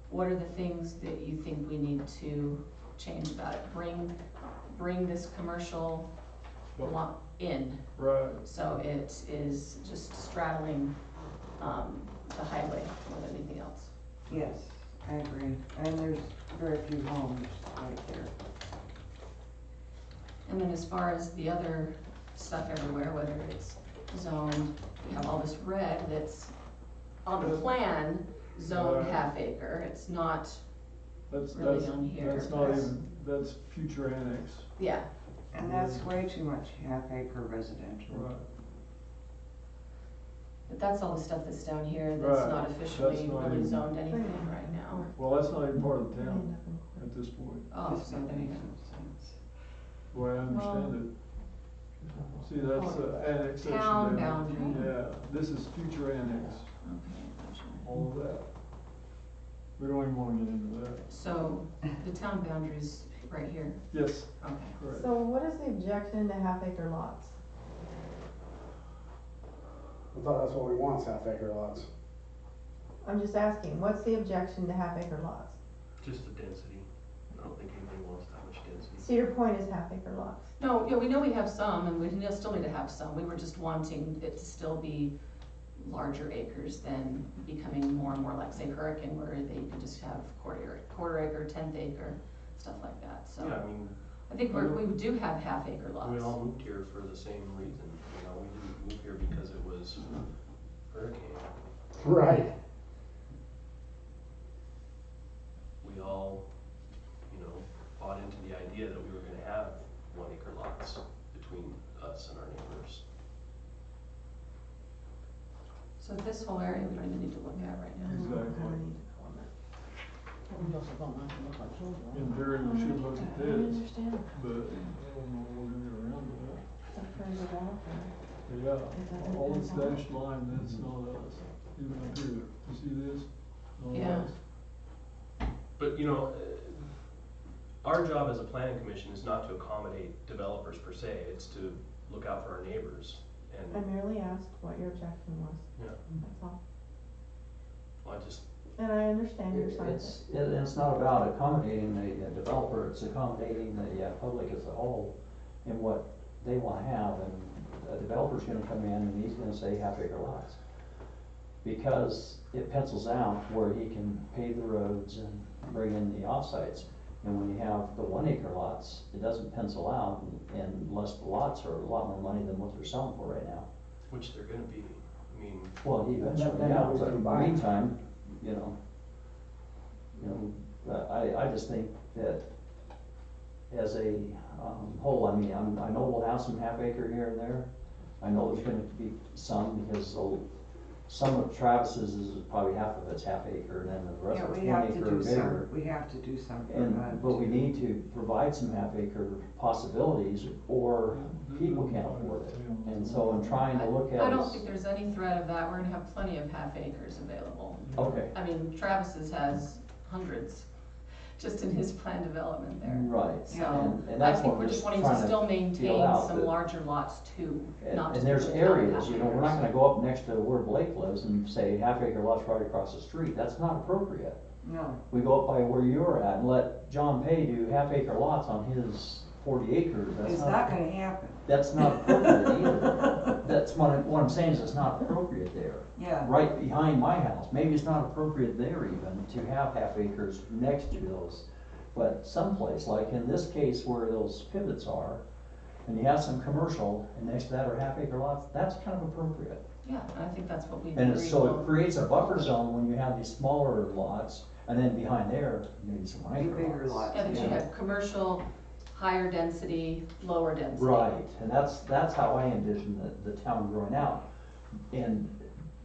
what are the things that you think we need to change about it? Bring this commercial lot in,
Right.
so it is just straddling, the highway more than anything else.
yes, I agree. And there's very few homes right there.
And then as far as the other stuff everywhere, whether it's zoned, you have all this red that's on the plan, zoned
Right.
half acre, it's not,
That's,
Really
that's,
on here.
that's not even, that's future annex.
yeah.
And that's way too much half acre residential.
Right.
But that's all the stuff that's down here
Right.
that's not officially
That's not
really
even-
zoned anything right now.
Well, that's not even part of the town at this point,
Oh,
This
so there you
makes
go.
no sense.
the way I understand it. See, that's annexation.
Town
down there.
boundary.
Yeah, this is future annex,
Okay, gotcha.
all of that. We don't even wanna get into that.
So, the town boundaries right here,
Yes,
okay.
correct.
So what is the objection to half acre lots?
I thought that's what we want, is half acre lots.
I'm just asking, what's the objection to half acre lots?
Just the density. I don't think anybody wants that much density.
Cedar Point is half acre lots.
No, yeah, we know we have some, and we still need to have some, we were just wanting it to still be larger acres than becoming more and more like, say, Hurricane, where they could just have quarter acre, 10th acre, stuff like that, so.
Yeah, I mean,
I think we do have half acre lots.
we all moved here for the same reason, you know, we didn't move here because it was hurricane.
Right.
We all, you know, bought into the idea that we were gonna have 1 acre lots between us and our neighbors.
So this whole area, we don't even need to look at right now.
Exactly. In theory, we should look at this,
understand.
but I don't know if we're gonna get around to that. Yeah, all this dashed line, that's not us. even up here, you see this? All
Yeah.
this.
But, you know, our job as a planning commission is not to accommodate developers per se, it's to look out for our neighbors.
I
And,
merely asked what your objection was,
yeah,
that's all.
well, I just,
And I understand your side of it.
It's not about accommodating the developer, it's accommodating the public as a whole in what they wanna have, and a developer's gonna come in and he's gonna say half-acre lots. Because it pencils out where he can pave the roads and bring in the offsites. And when you have the 1-acre lots, it doesn't pencil out unless the lots are a lot more money than what they're selling for right now.
which they're gonna be, I mean,
Well, eventually,
Then
yeah,
always
but in the
combine.
meantime, you know, I just think that as a, whole, I mean, I know we'll have some half acre here and there. I know there's gonna be some, because some of Travis's is probably half of it's half acre, and then the rest
Yeah,
is
we
1
have to
acre or
do
bigger.
some, we have to do some.
But we need to provide some half acre possibilities, or people can't afford it. And so I'm trying to look at.
I don't think there's any threat of that, we're gonna have plenty of half acres available.
Okay,
I mean, Travis's has hundreds, just in his planned development there.
right.
So,
And
I
that's
think
what
we're
I'm
just wanting
trying
to still
feel
maintain
out
some
that-
larger lots too, not
And
just.
there's
put
areas,
half
you know, we're not
acres.
gonna go up next to where Blake lives and say half acre lots right across the street, that's not appropriate.
No,
We go up by where you're at and let John Pay do half acre lots on his 40 acres,
it's not gonna happen.
that's not appropriate either. That's what I'm saying is it's not appropriate there.
Yeah,
Right behind my house, maybe it's not appropriate there even to have half acres next to those. But someplace, like in this case where those pivots are, and you have some commercial, and next to that are half acre lots, that's kind of appropriate.
Yeah, I think that's what we
And
agreed
so
on.
it creates a buffer zone when you have these smaller lots, and then behind there, maybe some
do
micro
bigger
lots.
lots.
Yeah, that you
Yeah.
have commercial, higher density, lower density.
Right, and that's how I envision the town growing out.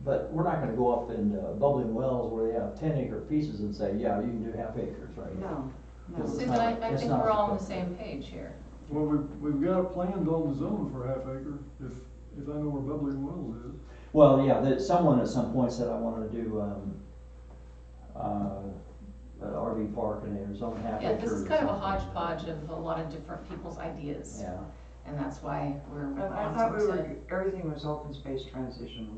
But we're not gonna go up in Bubbling Wells where they have 10-acre pieces and say, yeah, you can do half acres right here.
No, no.
It's
Susan,
not-
I
it's
think
not
we're all on the
appropriate.
same page here.
Well, we've got it planned on the zone for half acre, if I know where Bubbling Wells is.
Well, yeah, someone at some point said I wanted to do, an RV park and there's only half
Yeah,
acre.
this is
or
kind of a
something.
hodgepodge of a lot of different people's ideas,
Yeah,
and that's why we're
I thought we
wanting
were, everything was open space transitional.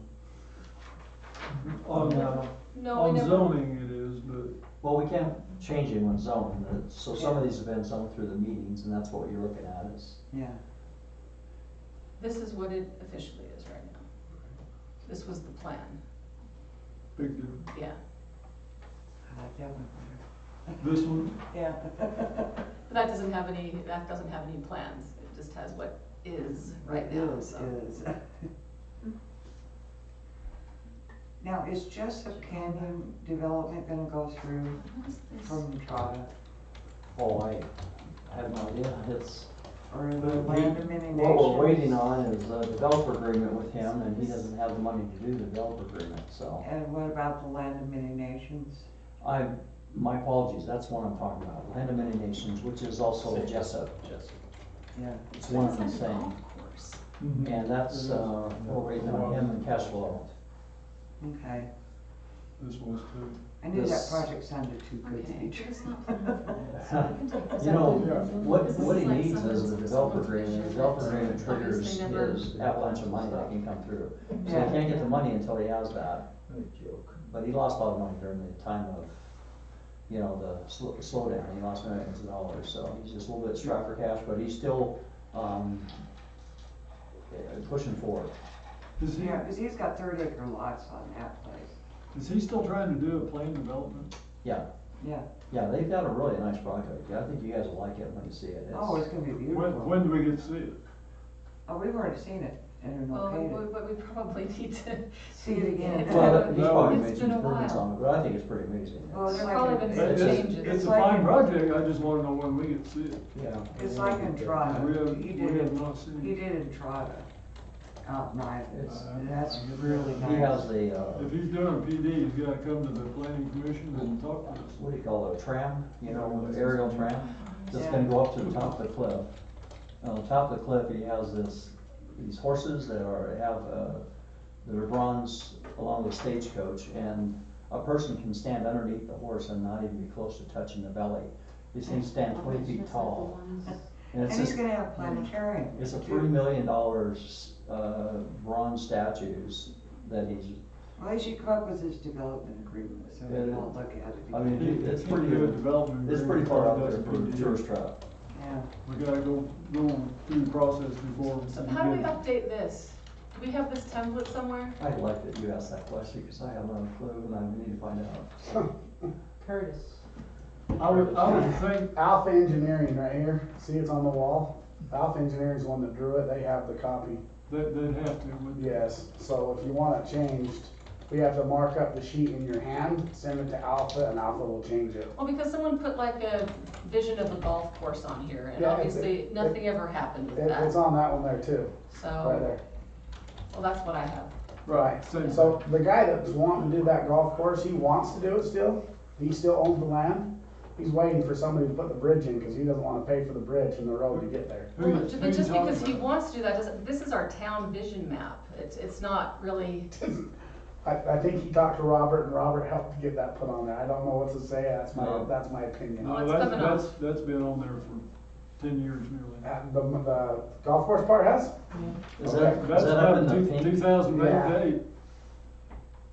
On,
No, we
on
never,
zoning it is, but
well, we can't change anyone's zone, so some of these have been zoned through the meetings, and that's what you're looking at is.
Yeah,
this is what it officially is right now. This was the plan,
big deal.
yeah.
I like that one
This one,
better. Yeah.
But that doesn't have any plans, it just has what is right now, so.
Is. Now, is Jessup Canyon development gonna go through
What is this?
from Entrada,
Oh, I have no idea, it's,
or the land of many nations?
what we're waiting on is a developer agreement with him, and he doesn't have the money to do the developer agreement, so.
And what about the land of many nations?
My apologies, that's one I'm talking about, Land of Many Nations, which is also Jessup.
Yeah,
It's one and the
It's like a
same,
golf course.
and that's, we're waiting on him and Cashflow.
okay.
this was too.
I knew that
This-
project sounded too good to
Okay,
be
but
true.
it's not planned for this, so we can take this
You
out.
know,
Yeah.
what
This
he
is like
needs
something
is a
that's
developer
someone's
agreement,
vision
the developer
that's
agreement triggers
obviously never-
his avalanche of money that can come through. So
Yeah.
he can't get the money until he has that, but he lost a lot of money during the time of, you know, the slowdown, he lost millions of dollars, so he's just a little bit strapped for cash, but he's still, pushing forward.
Is he,
Yeah, because he's got 30-acre lots on that place.
is he still trying to do a planned development?
Yeah,
Yeah.
they've got a really nice project, I think you guys will like it when you see it.
Oh, it's gonna be beautiful.
When do we get to see it?
Oh, we've already seen it and
Well,
okayed it.
but we probably need to.
See it again.
Well, he's probably
It's
made some
been a
improvements
while.
on it, but I think it's pretty amazing.
Well, it's
There's
like
probably
a-
been some
It's-
changes.
It's
It's
a
like
fine
a-
project, I just wanna know when we get to see it.
Yeah.
It's like Entrada.
We have,
He
we
did
have
it,
not seen
he
it.
did Entrada out in Ivy.
It's-
That's really nice.
He has the,
If he's doing a PD, he's gotta come to the planning commission and talk to us.
what do you call it, a tram, you know, aerial tram, that's gonna go up to the top of the cliff. On the top of the cliff, he has these horses that have, that are bronze along the stagecoach, and a person can stand underneath the horse and not even be close to touching the belly. These things stand 20 feet tall. And it's
And he's
just,
gonna have planetarium.
it's a
too.
$3 million, bronze statues that he's,
Well, they should come up with this development agreement, so we
Yeah.
won't look at it.
I mean, it's pretty
Good
good.
development.
It's pretty
agreement,
far out
that's
there
a
for
good deal.
tourist travel.
Yeah.
We gotta go through the process before.
So
we
how do we
get-
update this? Do we have this template somewhere?
I like that you asked that question, because I have no clue, and I need to find out.
Curtis.
I would think,
Alpha Engineering right here, see it's on the wall? Alpha Engineering's the one that drew it, they have the copy.
that they'd have to, wouldn't they?
Yes, so if you want it changed, we have to mark up the sheet in your hand, send it to Alpha, and Alpha will change it.
Well, because someone put like a vision of a golf course on here, and
Yeah,
obviously nothing ever happened with
It's
that.
on that one there too, right
So,
there.
well, that's what I have.
Right, same.
So the guy that's wanting to do that golf course, he wants to do it still, he still owns the land. He's waiting for somebody to put the bridge in, cause he doesn't wanna pay for the bridge and the road to get there.
Who you-
Well,
who
but
you
just
talking
because he
about?
wants to do that doesn't, this is our town vision map. It's not really,
I think he talked to Robert and Robert helped to get that put on there. I don't know what to say,
No.
that's my opinion.
Well,
No,
it's
that's,
coming up.
that's been on there for 10 years nearly.
The golf course part has?
Is
Okay.
that,
That's
is that up in
about
the
two
pink?
2008
Yeah.
date.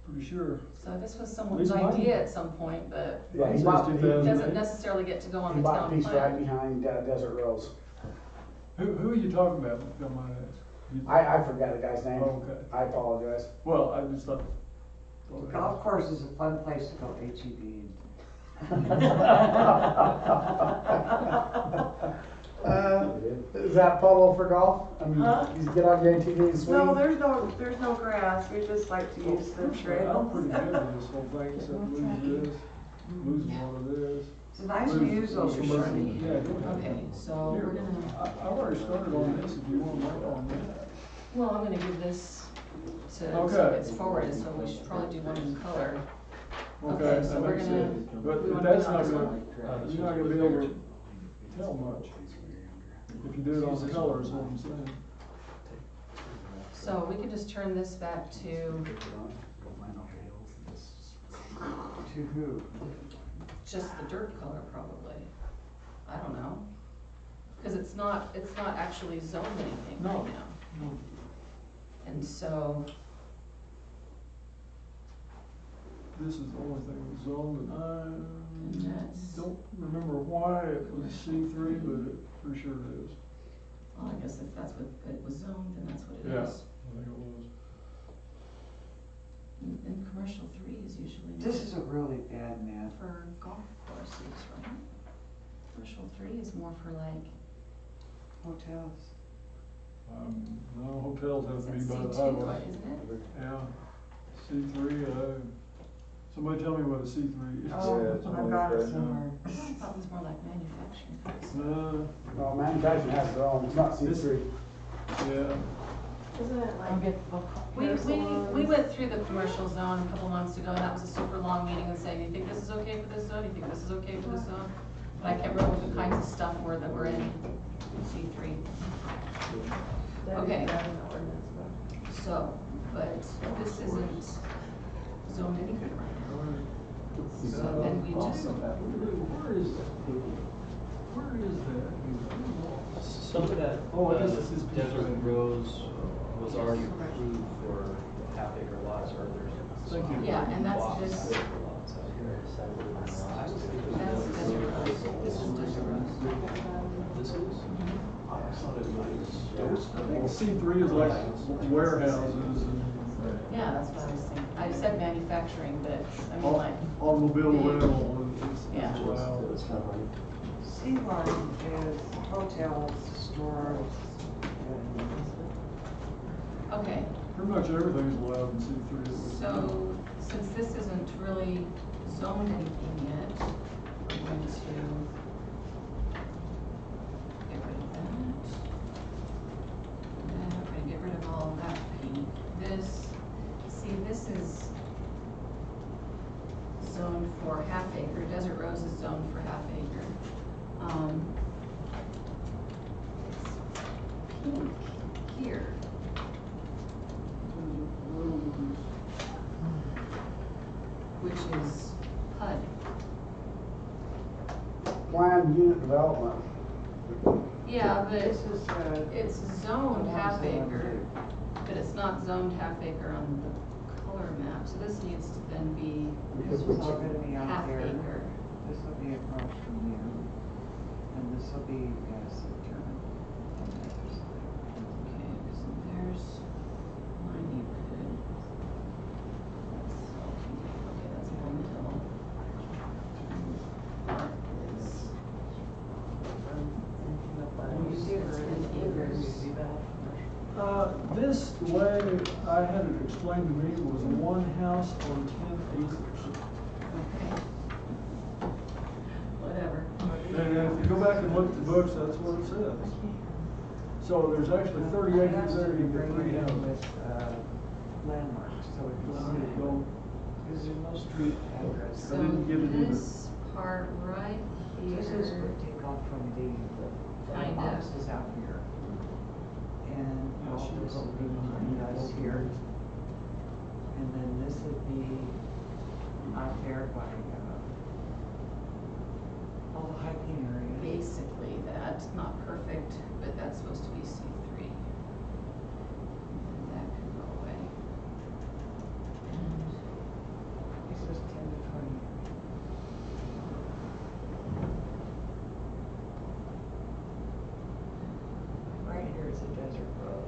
Pretty sure.
so this was someone's
Leave mine.
idea at some point, but
Yeah,
Mine
he
says
bought, he
2008.
doesn't necessarily get to go on the
bought a
town
piece right
plan.
behind Desert Rose.
Who are you talking about, if you don't mind asking? You-
I forgot the guy's name.
Oh, okay.
I apologize.
Well, I just thought.
Golf course is a fun place to go HEB.
Is that puddle for golf? I mean,
Huh?
you get on your ATV and swing?
No, there's no grass, we just like to use the
I'm
trail.
pretty good at this whole thing, except lose this, lose a lot of this.
It's nice views over Shirley.
Yeah, go ahead.
Okay, so
Here,
we're gonna,
I've already started on this, if you want to work on that.
well, I'm gonna give this to, so
Okay.
it's forwarded, so we should probably do one in color.
Okay,
Okay, so
that
we're
makes
gonna-
sense.
we
But
wanna
that's
put
not
on
gonna, you're not gonna be able to tell much. If you do it on the color, is what I'm saying.
So we could just turn this back to
To who?
just the dirt color probably. I don't know. Cause it's not actually zoned anything
No.
right now.
No.
And so,
This is the only thing that's zoned, and
That's-
I don't remember why it was C3, but it for sure it is.
well, I guess if that's what it was zoned, then that's what it
Yeah.
is.
I think it was.
And commercial 3 is usually
This is a really bad map.
for golf courses, right? Commercial 3 is more for like,
Hotels.
No, hotels have
is
to
it
be by the
C2,
highway.
right, isn't it?
Yeah, C3, somebody tell me what a C3 is.
Oh, I've got it somewhere.
I thought it was more like manufacturing.
Well, manufacturing has their own, it's not
This-
C3.
Yeah,
Isn't it
I'll
like
get,
We
hair salons?
went through the commercial zone a couple months ago, and that was a super long meeting and saying, you think this is okay for this zone, you think this is okay for this zone? But I can't remember what the kinds of stuff were that were in C3.
that
Okay.
is an ordinance, but.
So, but this isn't zoned anything right now. So then we just,
where is that? Where is that?
Some of that,
Oh, I guess this is
Desert Rose was already approved for half acre lots, or there's.
Thank you.
yeah, and that's
lots,
this,
half acre lots out here.
that's Desert Rose, this is Desert Rose.
This is? I thought it was.
I think C3 is like warehouses and
Yeah, that's what I was saying. I said manufacturing, but I mean like,
automobile rental
Yeah.
as well.
C1 is hotels, stores,
okay,
Pretty much everything's allowed in C3. that we-
so since this isn't really zoned anything yet, we're going to get rid of that. And then we're gonna get rid of all that pink. This, see, this is zoned for half acre, Desert Rose is zoned for half acre. It's pink here. which is PUD.
Planned unit development.
Yeah, but
This is,
it's zoned half acre, but it's not zoned half acre on the color map, so this needs to then be
this is all gonna be out
half
there.
acre.
This will be across from you, and this will be gas turn on the other side.
Okay, so there's my neighborhood. Okay, that's Bull Hill. Park is
You see where it is, where you see that?
This, the way I had it explained to me, was one house on 10 acres.
Okay. Whatever.
And if you go back and look at the books, that's what it says. So there's actually 30 acres there, you get 3 houses.
Landmarks, so it
Well,
can see,
well,
because there's no street address.
So
didn't get it either.
this part right
This is
here,
what take off from the
Kind of.
boxes out here. And all this will be behind us here. And then this would be out there by, all the hiking areas.
basically that, not perfect, but that's supposed to be C3. And that could go away. And
This is 10 to 20. Right here is a desert road.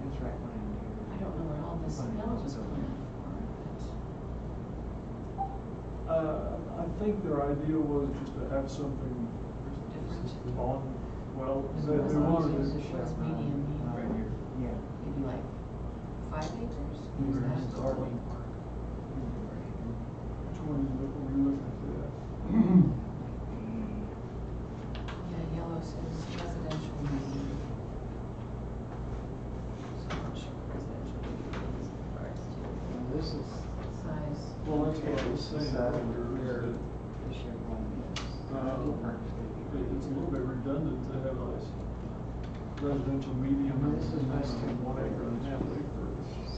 It's right behind here.
I don't know what all this hell was planned
I think their idea was just to have something
Different.
on, well,
for.
they wanted
What's
to.
medium mean?
Right here.
Yeah.
Maybe like 5 acres?
Mhm.
Is that the whole?
Which one are you looking at?
Yeah, yellow says residential medium. So I'm not sure what residential medium is in regards to
This is,
size.
Well, that's what I was saying.
where the Chevron is.
It's a little bit redundant to have a residential medium.
This is less than
1 acre and a half acre.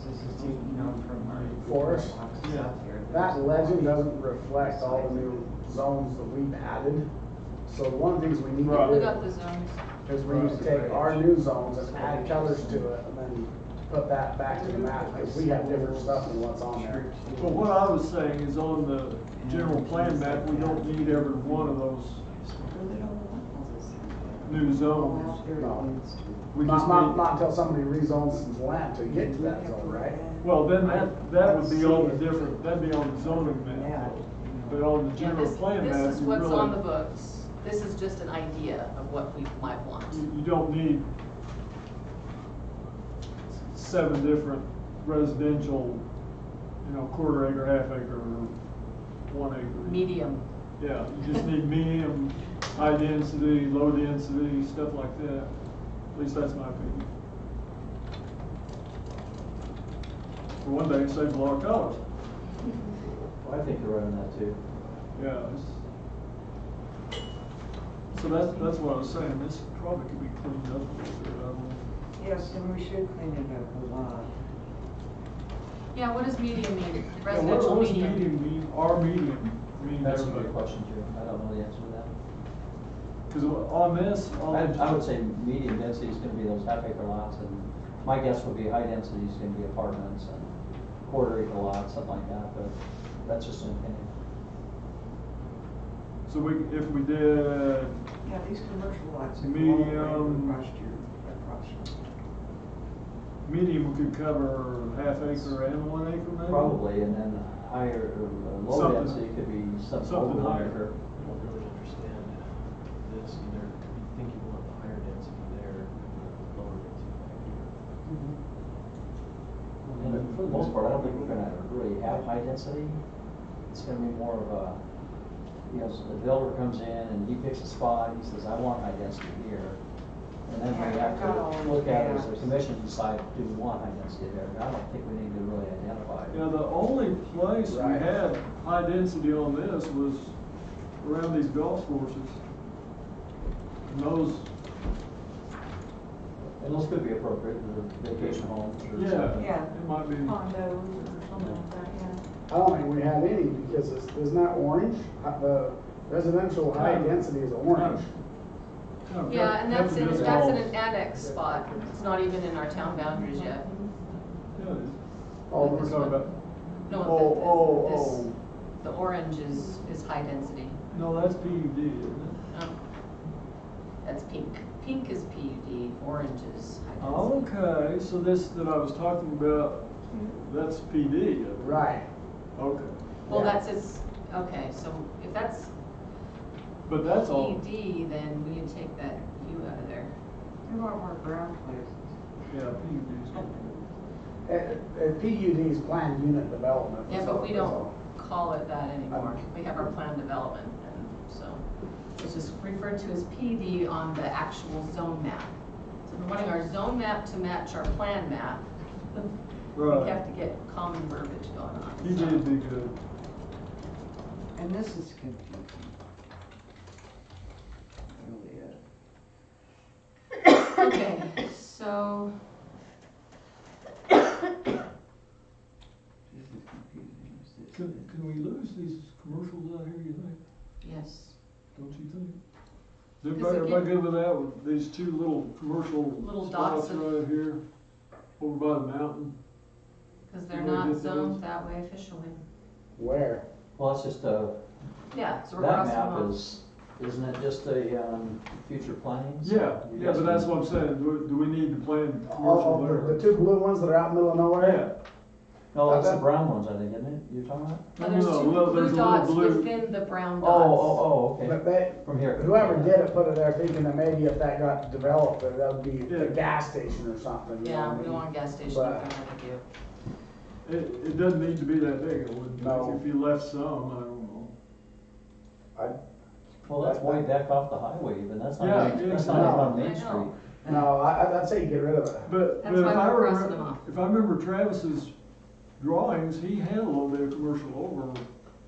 This is taking out from our.
Forest?
boxes
Yeah.
out here.
That legend doesn't reflect all the new zones that we've added. So one of the things we need
Right.
We
to
got the zones.
do is we need to take our new zones and add colors to it and then put that back to the map, because we have different stuff than what's on there.
But what I was saying is on the general plan map, we don't need every one of those new zones.
No.
We just
Not
need,
until somebody rezones some land to get to that zone, right?
well, then that would be on the different, that'd be on the zoning map. But on the
Yeah,
general plan map,
this is
you
what's on the
really,
books. This is just an idea of what we might want.
you don't need 7 different residential, quarter acre, half acre, or 1 acre.
Medium.
Yeah, you just need medium, high density, low density, stuff like that. At least that's my opinion. For one thing, it saves a lot of colors.
Well, I think you're right on that too.
Yeah. So that's what I was saying, this probably could be cleaned up a little bit, I don't know.
Yes, and we should clean it up a lot.
Yeah, what does medium mean?
Yeah,
Residential
what does
medium?
medium mean, our medium mean
That's a
everybody?
good question, Jim. I don't know the answer to that.
Cause on this,
I would say medium density is gonna be those half acre lots, and my guess would be high density is gonna be apartments and quarter acre lots, something like that, but that's just an opinion.
so if we did,
Yeah, these commercial lots. are all
Medium.
right across your.
medium could cover half acre and 1 acre maybe?
Probably, and then higher, low
Something-
density could be something
something
over 1
higher.
acre.
I don't really understand this either. You think you want the higher density there, and the lower density back here.
And for the most part, I don't think we're gonna really have high density. It's gonna be more of a, so the builder comes in and he picks a spot, he says, I want high density here. And then we have to look at it as a commission, decide, do we want high density there? And I don't think we need to really identify it.
Yeah, the only place we
Right.
had high density on this was around these golf courses. And those,
And those could be appropriate, the vacation homes or
Yeah.
something.
Yeah.
It might be.
Condos or something like that, yeah.
I don't think we have any, because isn't that orange? The residential high density is orange.
Yeah, and that's in
That's
an annex spot. It's not even in our town boundaries yet.
Yeah, it is.
Oh,
We're
this
talking
one.
about,
No, this,
oh.
the orange is high density.
No, that's PUD, isn't
Oh. That's pink. Pink is PUD, orange is high
it?
density.
Okay, so this that I was talking about, that's PD. isn't it?
Right.
Okay,
Well,
Yeah.
that's its, okay, so if that's
but that's all,
PUD, then we can take that U out of there.
We want more ground places.
yeah, PUD's good.
PUD's planned unit development.
Yeah, but we
so-
don't call it that anymore. We have our plan development, and so it's just referred to as PD on the actual zone map. So we're wanting our zone map to match our plan map. We
Right.
have to get common verbiage going on.
PUD would be good.
And this is confusing. Really is.
Okay, so,
This is confusing. What's this?
Can we lose these commercials out here, you think?
yes,
Don't you think? Is
Because
everybody
again-
good with that, with these two little commercial
Little
spots
dots of-
right here, over by the mountain?
because they're
You wanna
not
get those?
zoned that way officially.
Where?
Well, it's just
Yeah, so we're
that
crossing them
map
off.
isn't it just a, future planning? So
Yeah,
you
yeah,
guys
but that's
can-
what I'm saying, do we need to plan commercial
Oh,
there?
the two blue ones that are out in the middle of nowhere?
Yeah.
No, that's the brown ones, I think, isn't it, you're talking about?
Oh, there's
No,
two
well,
blue
there's a little
dots
blue-
within the brown
Oh,
dots.
okay,
But they,
from here.
whoever did it put it there thinking that maybe if that got developed, that would be
Yeah.
a gas station or something. you know
Yeah,
what I
we
mean?
don't want a gas station
But-
up there like you.
It doesn't need to be that big, it wouldn't,
No.
if you left some, I don't know.
Well, that's way back off the highway even, that's not,
Yeah,
that's
yeah,
not even
no.
on Main
I know.
Street.
No, I'd say get rid of it.
But,
That's
but
why
if I
we're crossing them
remember,
off.
if I remember Travis's drawings, he had a little bit of commercial over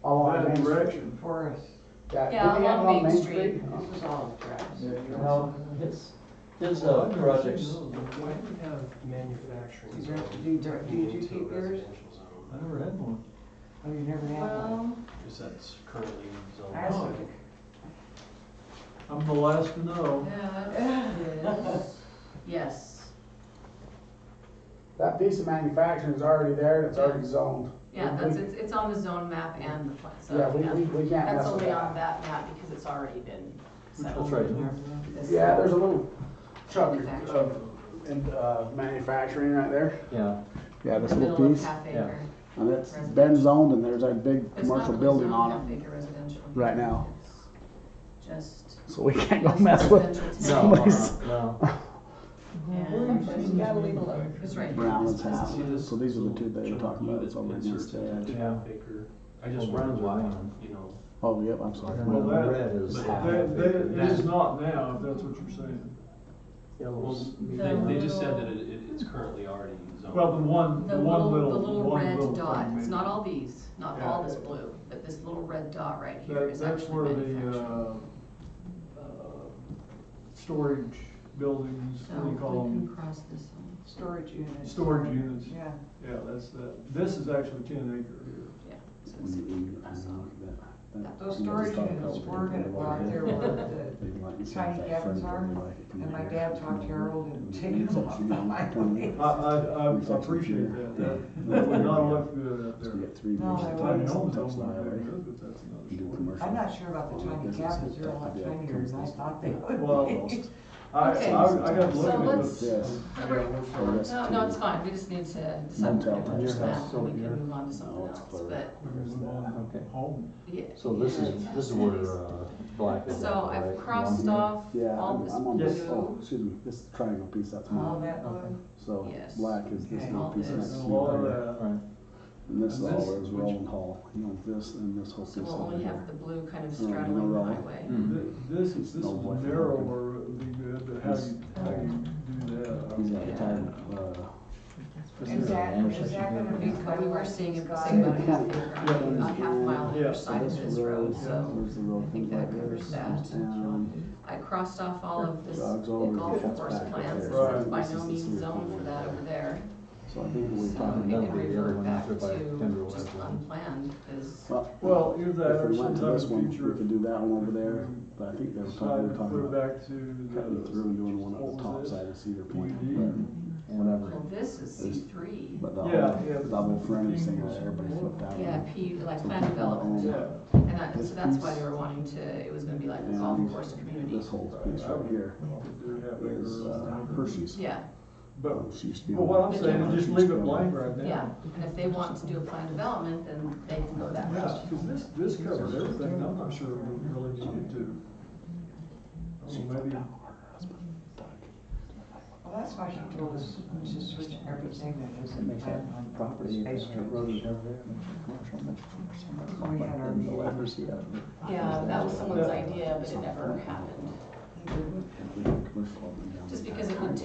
All on
that
Main Street.
direction.
Forest.
Yeah,
Did he have it
along
on
Main Street.
This is all grass.
No, his,
I've never seen
projects,
those.
Why do we have manufacturing
Do you have to
zone
do dirt- do you
into
keep
a
yours?
residential zone?
I never had one.
Oh, you never had one?
Well,
Because that's currently zoned.
I
out.
think.
I'm the last to know.
yeah, that is, yes.
That piece of manufacturing is already there, and it's already zoned.
Yeah, that's, it's on the zone map and the plan, so,
Yeah, we
That's
can't mess with
only on
that.
that map because it's already been set.
that's right here.
This-
Yeah, there's a little chunk
Manufacturing.
of manufacturing right there.
Yeah,
Yeah,
In the middle of half
Yeah.
acre.
And it's been zoned, and there's a big
It's not
commercial
really
building
zoned
on
half
it,
acre residential.
right now.
It's just,
so we can't go
Just
mess with
residential
somebody's
no,
and
You gotta leave alone.
it's right here.
Brown's
This
house.
See this
So these are the two
little
they were
chunk
talking about,
that's
it's over
been
against the
inserted
edge.
into
Yeah.
half acre. I just
Well,
wondered why,
Brown's
you know,
Oh, yep, I'm sorry.
Well, that-
red is
but
half.
It is not now, if that's what you're saying.
well,
The
they just said
little-
that it's currently already zoned.
Well, the one
The little
one
red
little
dot,
thing,
it's not all these, not all this
Yeah.
blue, but this little red dot right here is
That's
actually
where the,
manufacturing.
storage buildings,
So
what do you
if
call
we
them?
can cross this one.
Storage units.
Storage units.
Yeah.
Yeah, that's that. This is actually 10 acre here.
Yeah. So it's-
Those storage units were gonna go out there where the tiny cabins are, and my dad talked to Harold and taken them off the highway.
I appreciate that. That would not look good out there.
No, they
Tiny
wouldn't.
homes don't look very good, but that's another story.
I'm not sure about the tiny cabins, they're a lot tinier than I thought they would
Well,
be.
Okay.
I got to look
So
at
let's-
it.
Yes.
No, no, it's fine, we just need to decide
Motel
what
type
we're
stuff.
so we can move on to something
No, it's
else,
clear.
but,
Okay.
Home.
yeah.
So this is where, black is at,
So I've
right?
crossed
Along
off
Yeah,
all
I'm
this
on this,
blue.
oh, excuse me, this triangle piece, that's
All
mine.
that blue.
So
Yes.
black is this
Okay.
little
All
piece
this.
next to
And a lot of
me.
that.
Right.
And this
And
all
this-
is Rolling Hall, you know, this and this whole
So
piece
we'll
over
only
here.
have the blue kind of
No,
straddling the
no,
highway.
This is
No boy from
narrower
Oregon.
would be good, but how you do that?
He's got a
Yeah.
time,
Is that gonna be
But we were seeing it,
Scott?
saying about a half acre, a half mile on
Yeah.
either side of this road, so
Where's the road?
I think that covers that. I crossed off all of this
Dogs over,
golf
cuts
course
back
plans,
there.
this is by
This
no
is the
means
sewer
zoned for
plant.
that over there.
So I think we're
So
talking
it
about
can
the other
revert
one
back
after by Tender
to just
West.
unplanned, is,
Well, either that
If
or
we went to
sometime
this
in the
one, we
future.
could do that one over there, but I think they were
Decide
talking,
to put it
about
back to
cutting
the.
through and doing one
what
on the
was
top
this?
side of Cedar Point,
PUD.
but whatever.
well, this is C3.
But the
Yeah,
whole
yeah.
double frontage thing that everybody flipped out.
Yeah, like
So
planned
people own
development.
Yeah.
And that, so that's why they were wanting to, it was gonna be like a golf
And
course community.
This whole piece right here is Hershey's.
Yeah,
But,
She used to be.
well, what I'm saying is just leave it blank right now.
yeah, and if they want to do a planned development, then they can go that
Yeah,
route.
because this covers everything, I'm not sure we really needed to. So maybe,
Well, that's why she told us to switch everything that
It
isn't
makes that
planned on
property,
Space Street.
road is over there, it makes it commercial, makes it commercial.
We had our
And you'll
meeting.
ever see out of it.
Yeah, that was someone's idea, but it never happened.
If we had commercial up and down
Just
the
because it would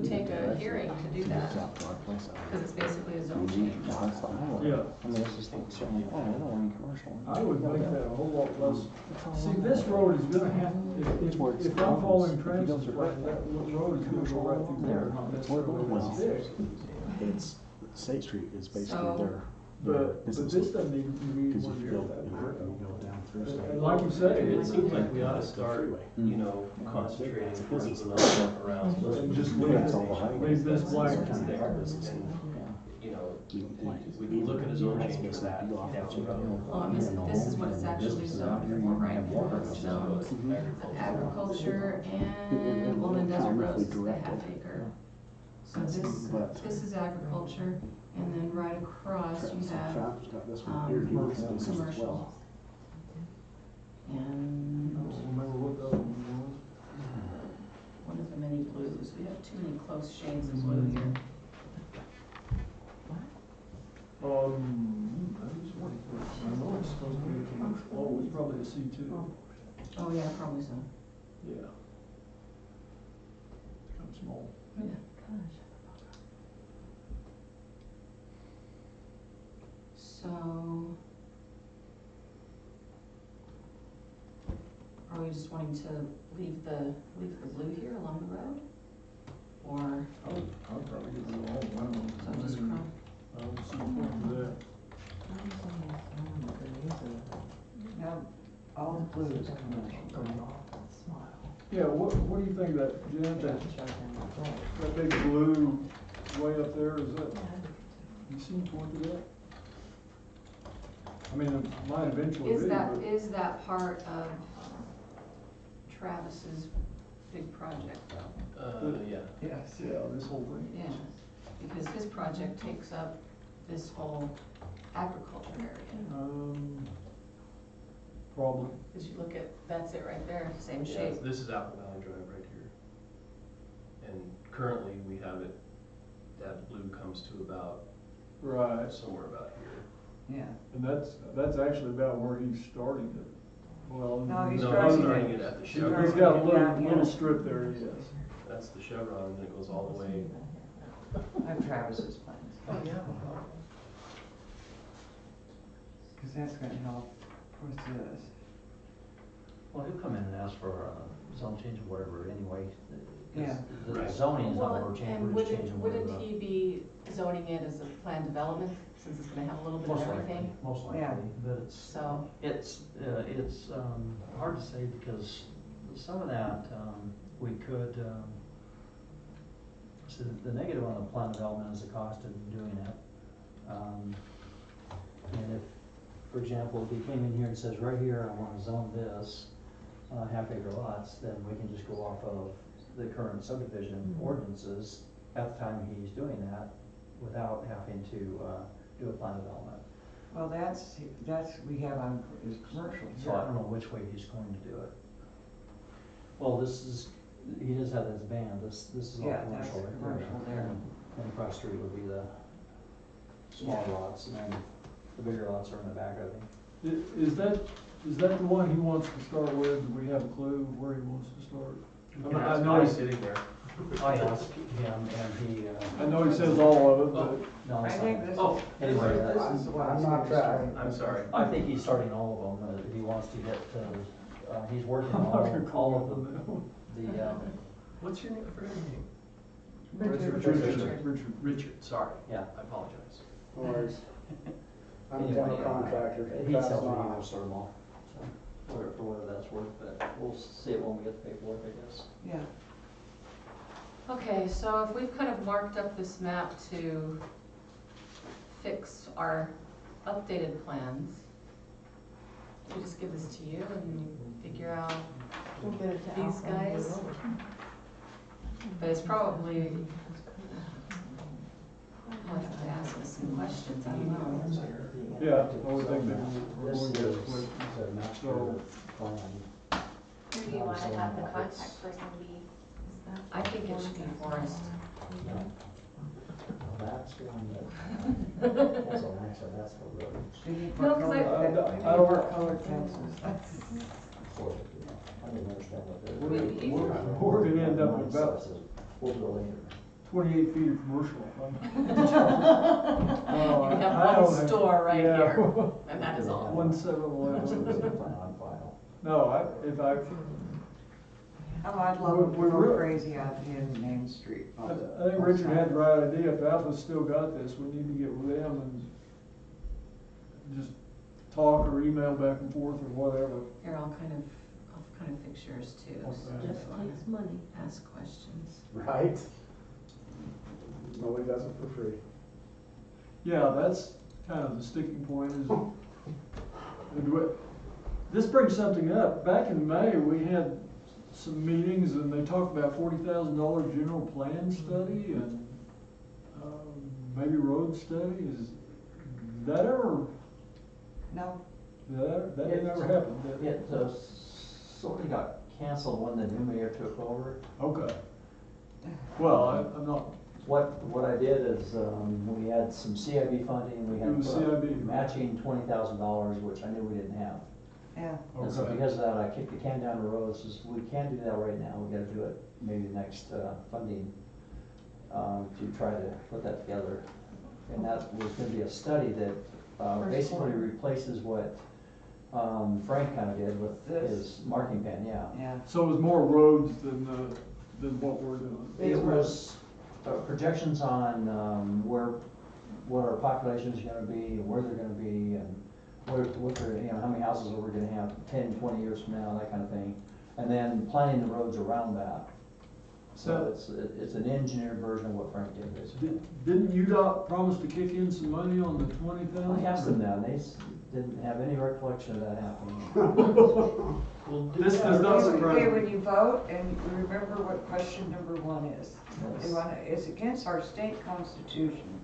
take a hearing to do that,
It's out to our place out
because it's
there.
basically a zone
Mhm.
change.
That's the highway.
Yeah.
I mean, it's just like certainly, oh, we don't want any commercial.
I would make that a whole lot less, see, this road is gonna have,
It's where it's
if I'm following
if you go
Transit's
through
plan, that road is gonna go right through there, not necessarily
Well,
this big.
It's, State Street is basically
So-
their
But
business.
this doesn't need to be
Because
one
if you
near
go,
that.
you go down through State.
And like you say,
It
it's,
seems like we ought to start,
freeway.
you know, concentrating
It's a
first
business.
with around.
and just
That's all the highway.
leave this blank.
It's there, and, you know, we can look at a zone change for that down the road.
Well, and this is what it's actually zoned for right here, it's zoned agriculture and, well, industrial growth is the half acre. So this is agriculture, and then right across you have,
Trap's got this one here, he wants this as
commercial.
well.
I
And
don't remember what the other one
one of the many blues, we have too many close shades of blue here.
was. I know it's supposed to be a commercial, oh, it's probably a C2.
Oh, yeah, probably so.
Yeah. Kind of small.
Yeah. So, are we just wanting to leave the blue here along the road? Or,
I'll probably get rid of all of them.
so just cross?
I don't see the point to that.
Now, all the blue is commercial.
Yeah, what do you think of that, Jen, that big blue way up there, is that, you see the point to that? I mean, it might eventually be, but.
Is that part of Travis's big project though?
Yeah.
Yes. Yeah, this whole thing.
Yeah, because his project takes up this whole agriculture area.
Probably.
Because you look at, that's it right there, same
Yeah,
shape.
this is Apple Valley Drive right here. And currently, we have it, that blue comes to about,
Right,
somewhere about here.
Yeah.
and that's actually about where he's starting it. Well.
No, he's
No, I'm
starting
starting
it.
it at the
He's
Chevron.
got a
Down here.
little strip there, yes.
That's the Chevron, and then it goes all the way.
I have Travis's plans.
Oh, yeah.
Cause that's gonna help with this.
Well, he'll come in and ask for a zone change or whatever anyway.
Yeah.
The
Right.
zoning is not
Well,
what we're changing,
and
we're just changing
wouldn't
whatever.
he be zoning it as a planned development, since it's gonna have a little bit of
Most likely,
everything?
most
Yeah.
likely, but it's,
So,
it's hard to say because some of that, we could, so the negative on the plan development is the cost of doing it. And if, for example, if he came in here and says, right here, I wanna zone this, half acre lots, then we can just go off of the current subdivision ordinances at the time he's doing that without having to, do a plan development.
Well, that's, we have on, is commercial
So I don't
here.
know which way he's going to do it. Well, this is, he does have this band, this is all
Yeah, that's
commercial right there.
commercial there.
And across the street would be the smaller lots, and then the bigger lots are in the back, I think.
Is that the one he wants to start with? Do we have a clue where he wants to start? I know
It's
he's,
sitting there.
I asked him and he,
I know he says all of it, but
no,
I
it's
think
not.
this
Oh,
is,
Anyway,
this
that's,
is what
I'm not tracking.
I'm sorry.
I think he's starting all of them, he wants to get, he's working
I'm not
all,
gonna
all
call
of
him
them.
that.
The,
What's your name? I forgot your name.
Richard.
Richard, sorry.
Yeah.
I apologize.
No worries. I'm a
Anyway,
general contractor.
He
That's
tells me
not-
he'll start them all, so, for whatever that's worth, but we'll see it when we get the paperwork, I guess.
yeah.
Okay, so if we've kind of marked up this map to fix our updated plans, we just give this to you and you figure out,
We'll get it to
These
Alpha and
guys?
do it over.
but it's probably, I'll have to ask us some questions, I don't know.
Yeah, I would think that we're
This
going
is
to get quick.
the master
So-
plan.
Who do you want to have the contact person be?
I think it should be Forrest.
That's one that, that's all, actually, that's the road.
We need
No,
more
'cause I-
colored, we need
I don't
more
want-
colored fences.
I didn't understand what they're.
We're gonna end up with about
We'll go later.
28 feet of commercial.
You have one store right here, and that is all.
One
That's the
7-Eleven.
plan on file.
No, if I,
Oh, I'd love them to
We're
go
real-
crazy out here in Main Street.
I think Richard had the right idea. If Alpha's still got this, we need to get with them and just talk or email back and forth or whatever.
Here, I'll kind of fix yours too, so
Okay.
if
Just
you wanna
takes money.
ask questions.
Right? Nobody does it for free.
Yeah, that's kind of the sticking point is, this brings something up. Back in May, we had some meetings and they talked about $40,000 general plan study and, maybe road study. Is that ever,
No,
that didn't ever happen, did it?
It sort of got canceled when the new mayor took over.
Okay. Well, I'm not,
What I did is, we had some CIB funding, we
It
had
was
put up
CIB.
matching $20,000, which I knew we didn't have.
yeah.
And so
Okay.
because of that, I kicked the can down the road, says, we can't do that right now, we gotta do it maybe the next, funding, to try to put that together. And that was gonna be a study that, basically replaces what, Frank kinda did with
This.
his marking pen, yeah.
Yeah,
so it was more roads than what we're doing.
It was projections on, what our population is gonna be, and where they're gonna be, and what they're, you know, how many houses are we gonna have 10, 20 years from now, that kind of thing. And then planning the roads around that. So it's an engineered version of what Frank did, basically.
Didn't UDOT promise to kick in some money on the 20,000?
I asked them that, and they didn't have any recollection of that happening.
This does not
Okay,
surprise
okay,
me.
when you vote, and remember what question number 1 is.
Yes.
They wanna, it's against our state constitution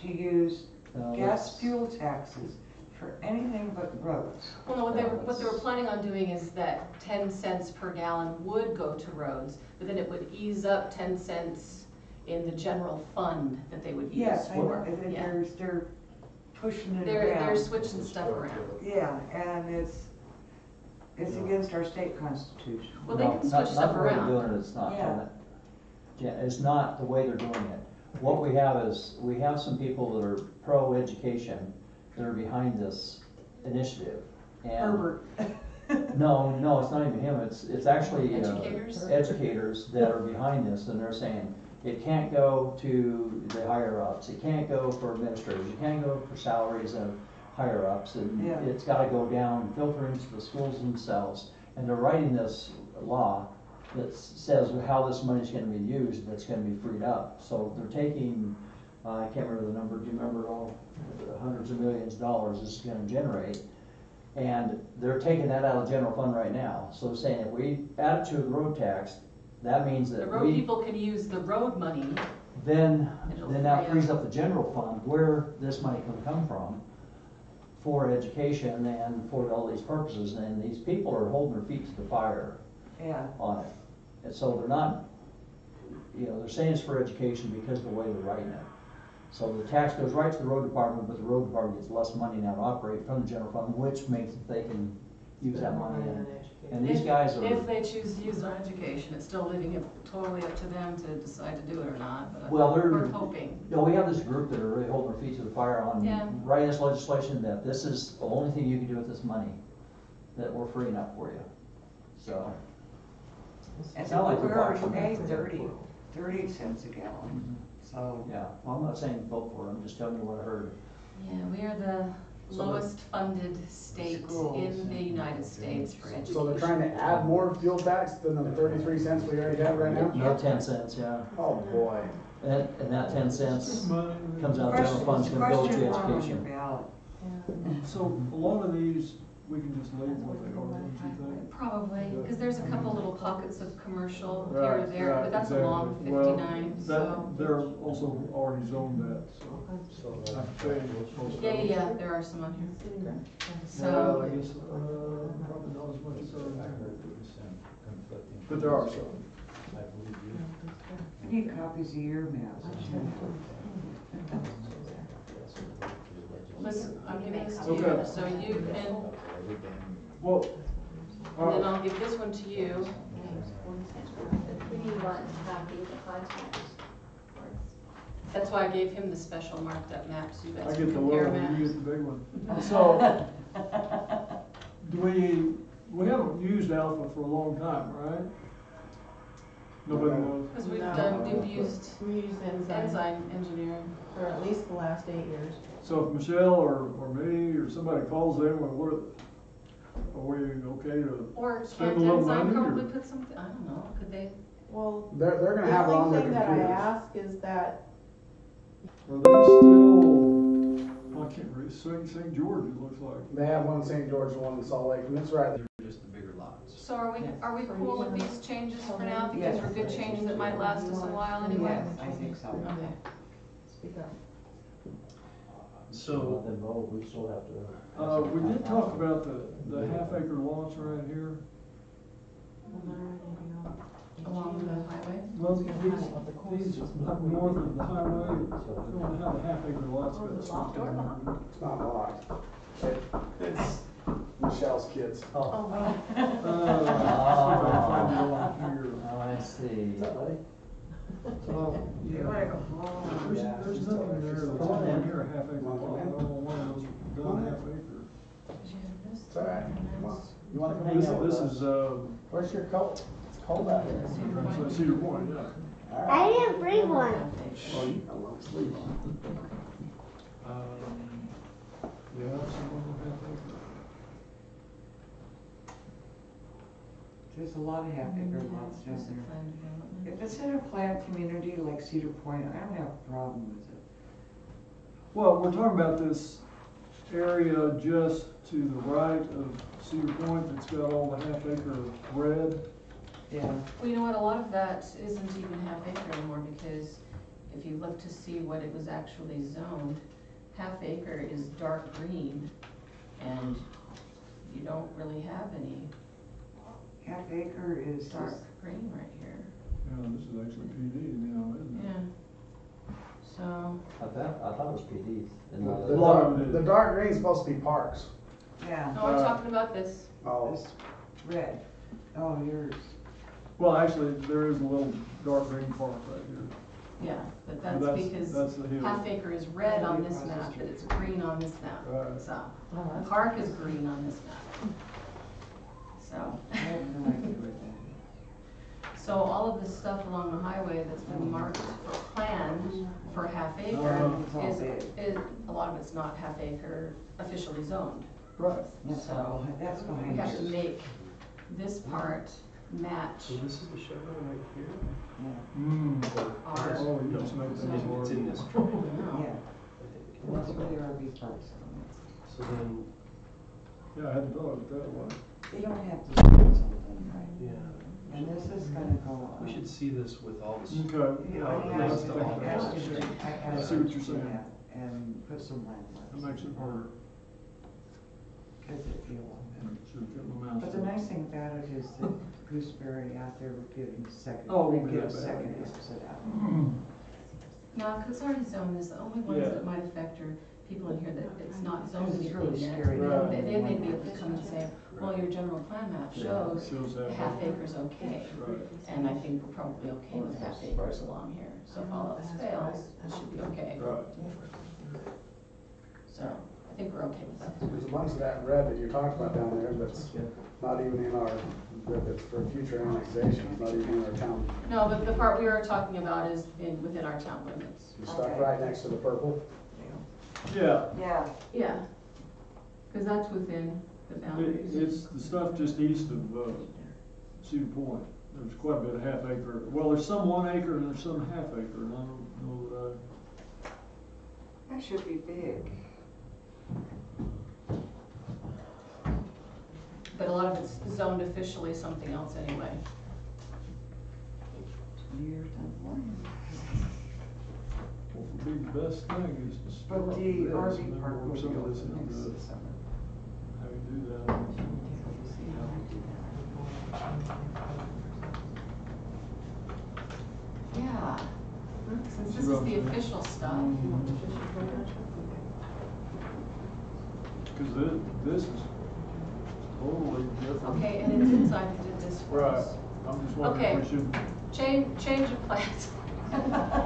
to use
No,
gas
that's-
fuel taxes for anything but roads.
Well, no, what they were planning on doing is that 10 cents per gallon would go to roads, but then it would ease up 10 cents in the general fund that they would use
Yes, I know,
for.
and
Yeah.
they're pushing it
They're
around.
switching stuff around.
Yeah, and it's against our state constitution.
Well, they
No,
can
not-
switch stuff
Not the way
around.
they're doing it, it's not.
Yeah.
Yeah, it's not the way they're doing it. What we have is, we have some people that are pro-education that are behind this initiative. And
Herbert.
No, it's not even him, it's actually
Educators?
educators that are behind this, and they're saying, it can't go to the higher ups, it can't go for administrators, it can't go for salaries of higher ups, and
Yeah.
it's gotta go down, filter into the schools themselves. And they're writing this law that says how this money's gonna be used, that's gonna be freed up. So they're taking, I can't remember the number, do you remember all the hundreds of millions of dollars this is gonna generate? And they're taking that out of the general fund right now. So saying if we add it to the road tax, that means
The
that
road
we,
people can use the road money.
then
It'll
that
free
frees
up.
up the general fund where this money can come from for education and for all these purposes. And these people are holding their feet to the fire
Yeah,
on it. And so they're not, they're saying it's for education because of the way they're writing it. So the tax goes right to the road department, but the road department gets less money now to operate from the general fund, which means that they can use that money and these guys are.
If they choose to use it on education, it's still leaving it totally up to them to decide to do it or not, but
Well,
we're hoping.
You know, we have this group that are really holding their feet to the fire on
Yeah.
writing this legislation that this is the only thing you can do with this money that we're freeing up for you. So.
And
It's not like
we're
we're
already
watching
paying
that.
30 cents a gallon, so.
Yeah, well, I'm not saying vote for it, I'm just telling you what I heard.
Yeah, we are the
So
lowest funded state in the United States for education.
So they're trying to add more fuel tax than the 33 cents we already have right now?
No 10 cents, yeah.
Oh, boy.
And that 10 cents
Money.
comes out of general funds, gonna go to
Question mark on your
education.
ballot.
So a lot of these, we can just leave what they are, don't you think?
Probably, because there's a couple little pockets of commercial here or
Right,
there,
right,
but that's
exactly.
along
Well,
59,
That,
so.
they're also already zoned that, so. I think most of them.
Yeah, there are some on here.
Well,
So,
I guess, probably not as much as there are. But there are some.
I need copies of your maps.
listen, I'm giving this to
Okay.
you, so you can,
Well,
and then I'll give this one to you.
Who do you want to have be the contact?
That's why I gave him the special marked up map, so you guys
I
can
get the
compare
little one, you
maps.
get the big one. So, we haven't used Alpha for a long time, right? Nobody knows.
Because
No.
we've used
We use Ensign
enzyme engineering.
for at least the last 8 years.
So if Michelle or me or somebody calls in, what, are we okay to?
Or
Spend
can't
a little
enzyme
money, or-
probably put something, I don't know, could they?
Well,
They're gonna
the
have it on
only
their
thing that I
computers.
ask is that
Are they still, I can't read, St. George it looks like.
They have one in St. George, one in Salt Lake, and it's right there.
They're just the bigger lots.
So are we cool with these changes for now, because
Yes.
they're good changes that might last us a while anyway?
Yes, I think so.
Okay.
speak up.
So,
Then vote, we still have to.
We did talk about the half-acre lots right here.
Along the highway?
Well, these up north of the highway, we don't have a half-acre lots, but it's not.
It's not locked. It's Michelle's kids.
Oh,
See if I can find it on here.
I see.
They like a home.
There's nothing there, there's nothing here, a half-acre lot, I don't know why those are done half-acre.
It's all right. Come on. You wanna come hang out with
This
us?
is,
Where's your coat? It's cold out here.
Cedar Point, yeah.
All right.
I didn't bring one.
Oh, you got a long sleeve on.
Yeah, some of them half-acre.
There's a lot of half-acre lots down there. If it's in a planned community like Cedar Point, I don't have a problem with it.
Well, we're talking about this area just to the right of Cedar Point that's got all the half-acre red.
Yeah.
Well, you know what, a lot of that isn't even half acre anymore, because if you look to see what it was actually zoned, half acre is dark green, and you don't really have any
Half-acre is
dark green right here.
Yeah, this is actually PD now, isn't it?
Yeah. So,
I thought it was PDs.
The dark green's supposed to be parks.
Yeah,
no, I'm talking about this.
Oh,
this red. Oh, yours.
Well, actually, there is a little dark green park right here.
Yeah, but
But
that's because
that's the hill.
half acre is red on this map, but it's green on this map.
Right.
So,
Oh, that's
park is green on this map. So.
I have no idea what that is.
So all of this stuff along the highway that's been marked for planned for half acre
It's all big.
is, a lot of it's not half acre officially zoned.
Right.
That's
So
all, that's
we
behind
have to
yours.
make this part match
so this is the Chevron right here?
Yeah,
ours.
Oh, you just make
It's
that
in,
more.
it's in this
I
drawing,
know.
yeah.
I
That's
think.
where the RV parks are.
So then,
Yeah, I hadn't thought of it that way.
They don't have to do something right.
yeah.
And this is gonna go.
We should see this with all this.
Okay.
Yeah,
how it
I
relates
asked
to
him,
all
I
the
asked
other
him,
streets.
I
I
asked
see
him
what you're
to do
saying.
that and put some land
That
left.
makes it harder.
Cause it, you know.
Should've kept my mouth
But the
shut.
nice thing about it is that Gooseberry out there would get a second,
Oh, it won't
would
be
get a
that bad, I
second
guess.
exit out.
No, because it's already zoned, is the only ones
Yeah.
that might affect are people in here that it's not zoned
This is
anything
really
yet.
scary.
Right.
Then they'd be able to come and say, well, your general plan map shows
Shows that.
half acre's okay.
Right.
And I think we're probably okay with half acres along here, so if all else fails, it should be okay.
Right.
So, I think we're okay with that.
There's a bunch of that red that you're talking about down there that's not even in our, that's for future annexations, not even in our town.
No, but the part we were talking about is within our town limits.
The stuff right next to the purple.
Yeah,
Yeah,
Yeah, because that's within the boundaries.
it's the stuff just east of, Cedar Point. There's quite a bit of half acre, well, there's some 1 acre and there's some half acre, and I don't know
that should be big.
But a lot of it's zoned officially something else anyway.
what would be the best thing is to start
But
with
the
this
RV
and then
park
work
will
some
be
of this
open next
into
summer.
how you do that.
Yeah, since this is the official stuff.
Cause this is totally different.
Okay, and it's inside who did this for
Right,
us.
I'm just wondering if we
Okay.
should,
Change of plans.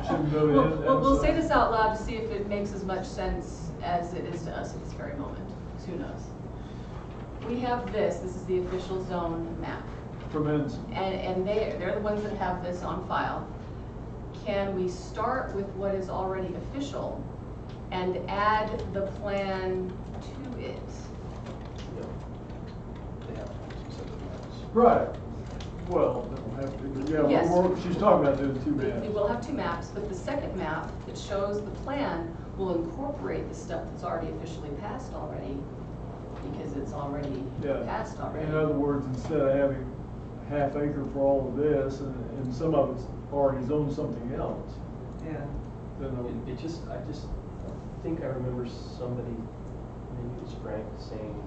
Shouldn't go in
We'll say
inside.
this out loud to see if it makes as much sense as it is to us at this very moment. Who knows? We have this is the official zone map.
from ends.
And they're the ones that have this on file. Can we start with what is already official and add the plan to it?
No. They have two separate maps.
Right. Well, they don't have to, but yeah,
Yes.
she's talking about doing 2
We
bands.
will have two maps, but the second map that shows the plan will incorporate the stuff that's already officially passed already, because it's already
Yeah.
passed already.
In other words, instead of having half acre for all of this, and some of it's already zoned something else,
Yeah.
then
I just think I remember somebody, maybe it was Frank, saying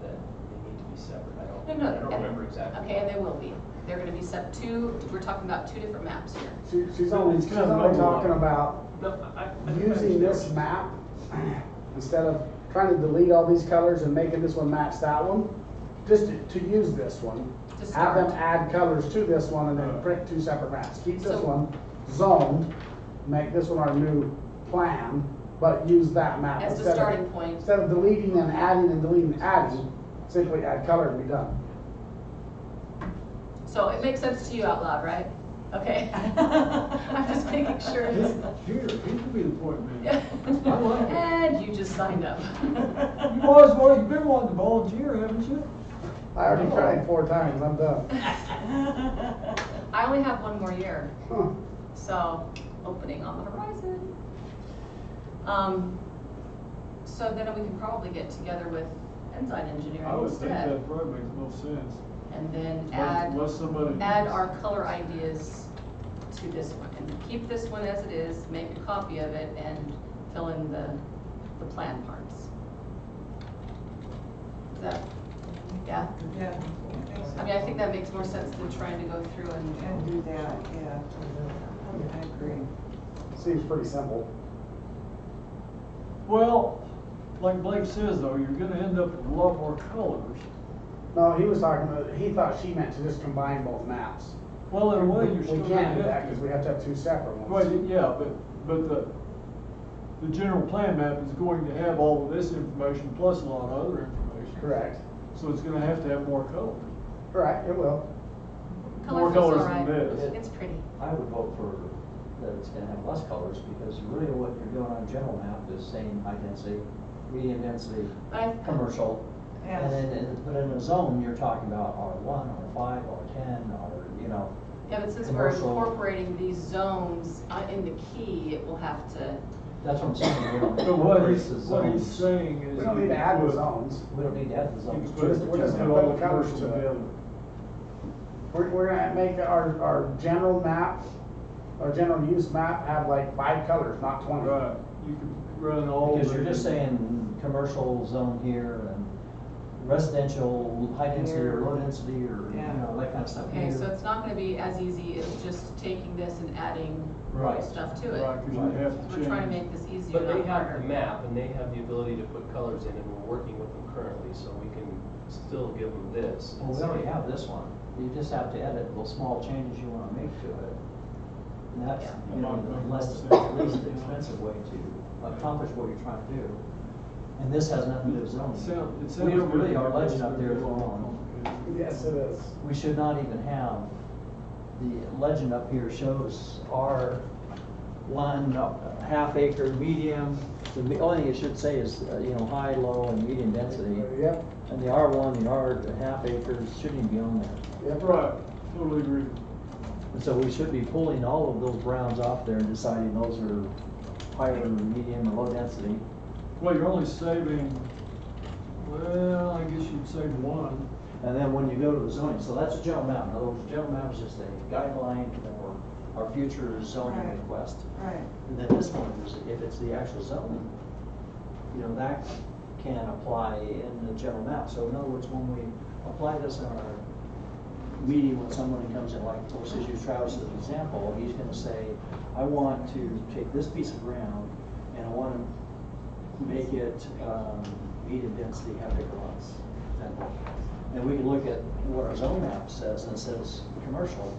that they need to be separate. I
No,
don't remember exactly.
Okay, and they will be. They're gonna be set we're talking about two different maps here.
She's only
It's kind of
talking
overlap.
about
No, I
using this map, instead of trying to delete all these colors and making this one match that one, just to use this one.
To
Have them
start.
add colors to this one and then print 2 separate maps. Keep this
So-
one zoned, make this one our new plan, but use that map.
As the
instead of-
starting point.
Instead of deleting and adding and deleting and adding, simply add color and be done.
So it makes sense to you out loud, right? Okay. I'm just making sure. it's-
here, he could be the point man. I like it.
And you just signed up.
You always wanted, you've been wanting to volunteer, haven't you?
I already tried 4 times, I'm done.
I only have one more year,
Huh.
so opening on the horizon. So then we can probably get together with Ensign Engineering
I would think
instead.
that probably makes the most sense.
And then
Unless somebody.
add our color ideas to this one, and keep this one as it is, make a copy of it, and fill in the plan parts. Is that, yeah?
Yeah.
I mean, I think that makes more sense than trying to go through
And
and,
do that, yeah. I agree.
Seems pretty simple.
Well, like Blake says though, you're gonna end up with a lot more colors.
No, he was talking about, he thought she meant to just combine both maps.
Well, in a way, you're
We
still gonna
can't do that
have
because
to.
we have to have 2 separate ones.
Well, yeah, but the general plan map is going to have all of this information plus a lot of other information.
Correct.
So it's gonna have to have more colors.
Correct, it will.
More
colorful's
colors
all
than
right.
this.
It's pretty.
I would vote for that it's gonna have less colors, because really what you're doing on a general map is saying high density, medium density,
I-
commercial.
Yeah.
And then, but in a zone, you're talking about R1, R5, R10, or, you know,
Yeah, but since we're
Commercial.
incorporating these zones in the key, it will have to,
that's what I'm saying, we don't
But what
incorporate
he's,
the
what he's
zones.
saying is.
We don't need to add the zones.
We don't need to add the
You
zones.
can put,
We're just
just
gonna
put all
put
the
colors
commercial
to it.
together.
We're gonna make our general map, our general use map have like 5 colors, not 20.
Right, you can run all.
Because
the-
you're just saying commercial zone here and residential, high density or low density or, you
Yeah.
know, that kind of stuff
okay,
here.
so it's not gonna be as easy as just taking this and adding
Right.
stuff to it.
Right, 'cause you have to
We're trying to
change.
make this easier,
But they
not
have
harder.
the map, and they have the ability to put colors in, and we're working with them currently, so we can still give them this. and
Well, we already
say-
have this one. You just have to edit those small changes you wanna make to it. And that's,
Yeah.
you know, the least expensive way to accomplish what you're trying to do. And this has nothing to do with zoning.
It sounds
We don't really,
good,
our
but it's
legend up there is
gonna be
wrong.
complicated.
Yes, it is.
We should not even have, the legend up here shows our one half acre medium. The only thing it should say is, you know, high, low, and medium density.
Yep,
And the R1 and R half acres shouldn't even be on there.
yep.
Right, totally agree.
And so we should be pulling all of those browns off there and deciding those are higher, medium, or low density.
Well, you're only saving, well, I guess you'd save one.
And then when you go to the zoning, so that's a general map. In other words, a general map is just a guideline for our future zoning
Right.
request.
Right.
And then this one is, if it's the actual zoning, you know, that can apply in the general map. So in other words, when we apply this in our meeting, when someone comes in, like, let's just use Travis as an example, he's gonna say, I want to take this piece of ground and I want to make it, medium density, half acre lots. And we can look at what our zone map says, and it says commercial.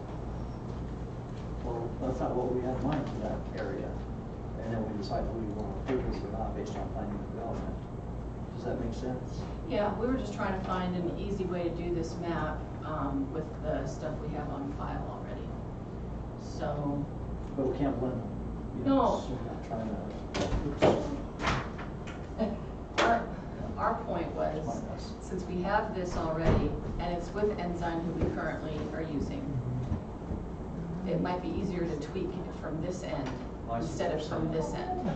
Well, that's not what we had in mind for that area. And then we decide who we want to approve this or not based on planning and development. Does that make sense?
Yeah, we were just trying to find an easy way to do this map, with the stuff we have on file already. So,
But we can't blend them. You
No.
know, so we're not trying to.
our point was, since we have this already, and it's with Ensign who we currently are using, it might be easier to tweak it from this end instead of from this end.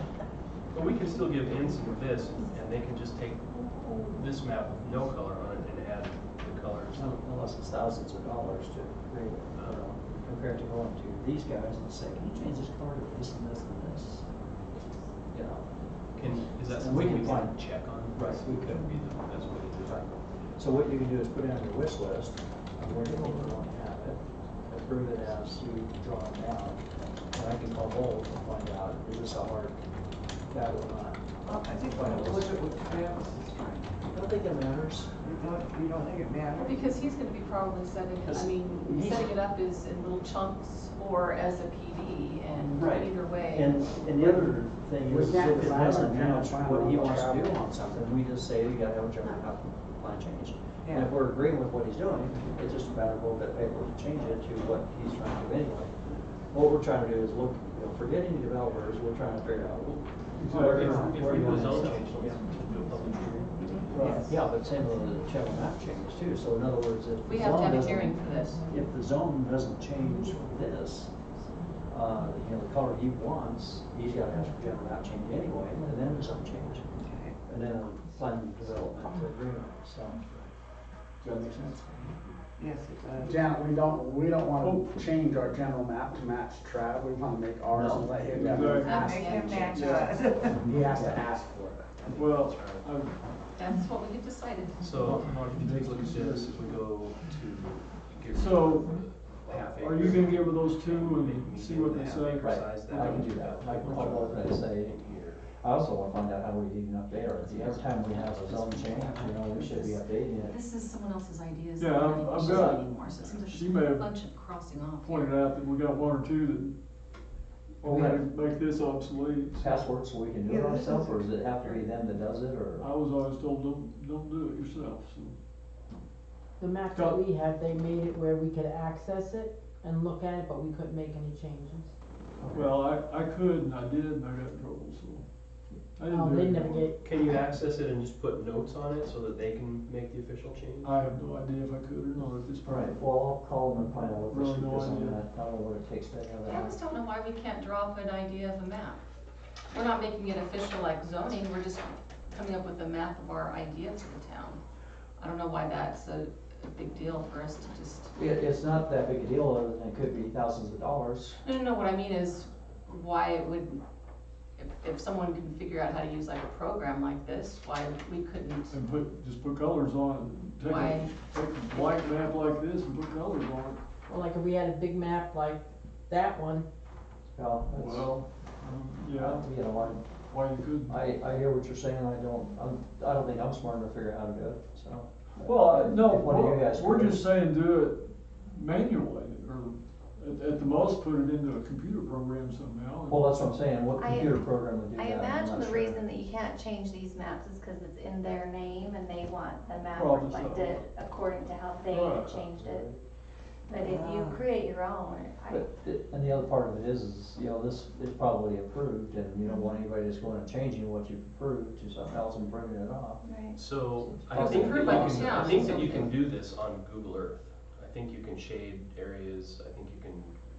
But we can still give Ensign this, and they can just take this map with no color on it and add the colors.
Unless it's thousands of dollars to create it, you know, compared to going to these guys and say, can you change this color to this and this and this? You know.
Is that
And we
something we
can
can
find-
check on?
Right, we could.
That would be the best way to do it.
Right. So what you can do is put it on your wish list of where you want to have it, approve it as you draw it down. And I can call Bolt and find out, is this a hard that or not?
Well, I think we'll look at what Travis is trying.
I don't think it matters.
You don't think it matters?
Because he's gonna be probably setting, setting it up as in little chunks or as a PD, and
Right.
either way.
And the other thing
We
is,
can't
if it
decide
doesn't
on general
match
plan
what he
on
wants to do
travel.
on something, we just say, you gotta have a general plan change. And
Yeah.
if we're agreeing with what he's doing, it's just a matter of a little bit of paper to change it to what he's trying to do anyway. What we're trying to do is look, you know, forgetting the developers, we're trying to figure out, where
If
you
we do a zone
want
change, we have to do a public hearing.
Yeah, but same with the general map changes too, so in other words, if
We
the
have to
zone
have a
doesn't-
hearing for this.
If the zone doesn't change this, you know, the color he wants, he's gotta ask for general map change anyway, and then the zone change. And then a plan development agreement, so. Does that make sense?
Yes, it does.
Janet, we don't wanna change our general map to match Trav, we wanna make ours and let him have
Exactly.
it.
Not make him match us.
He has to ask for it.
Well,
That's what we had decided.
So, Mark, if you take a look at this, if we go to get rid
So,
of the half
are you gonna give her those two and see what they say?
Right, I can do that, I can call both and say, I also wanna find out how we even update our, every time we have a zone change, you know, we should be updating it.
This is someone else's ideas.
Yeah, I've got-
Anymore, so it seems like
she
there's
may
a
have
bunch of crossing off.
Pointed out that we got one or two that already make this obsolete.
Password so we can do it ourselves, or does it have to be them that does it, or?
I was always told, don't do it yourself, so.
The map that we had, they made it where we could access it and look at it, but we couldn't make any changes.
Well, I could and I did and I got in trouble, so. I didn't
Oh,
do
they
it.
never get,
Can you access it and just put notes on it so that they can make the official change?
I have no idea if I could or not at this point.
Right, well, I'll call them and find out what the
Really
scoop
no
is on
idea.
that, I don't know what it takes to have
I just
that.
don't know why we can't draw up an idea of a map. We're not making it official like zoning, we're just coming up with a map of our idea for the town. I don't know why that's a big deal for us to just,
It's not that big a deal, other than it could be thousands of dollars.
no, what I mean is why it would, if someone can figure out how to use like a program like this, why we couldn't.
And just put colors on it. Take
Why?
a blank map like this and put colors on it.
well, like if we had a big map like that one,
Well, that's,
Well, yeah,
you know,
why you couldn't.
I hear what you're saying, I don't think I'm smart enough to figure out how to do it, so.
Well, no,
If one of you guys
we're
could.
just saying do it manually, or at the most, put it into a computer program somehow.
Well, that's what I'm saying, what
I-
computer program would do
I
that? I'm
imagine
not
the
sure.
reason that you can't change these maps is because it's in their name and they want the map
Probably so.
reflected according to how they
Right.
changed it. But if you create your own,
And the other part of it is, you know, this is probably approved, and you don't want anybody just going and changing what you've approved to something else and printing it off.
right.
So I
It's
think that
approved by the
you can, I
town,
think that
so-
you can do this on Google Earth. I think you can shade areas, I think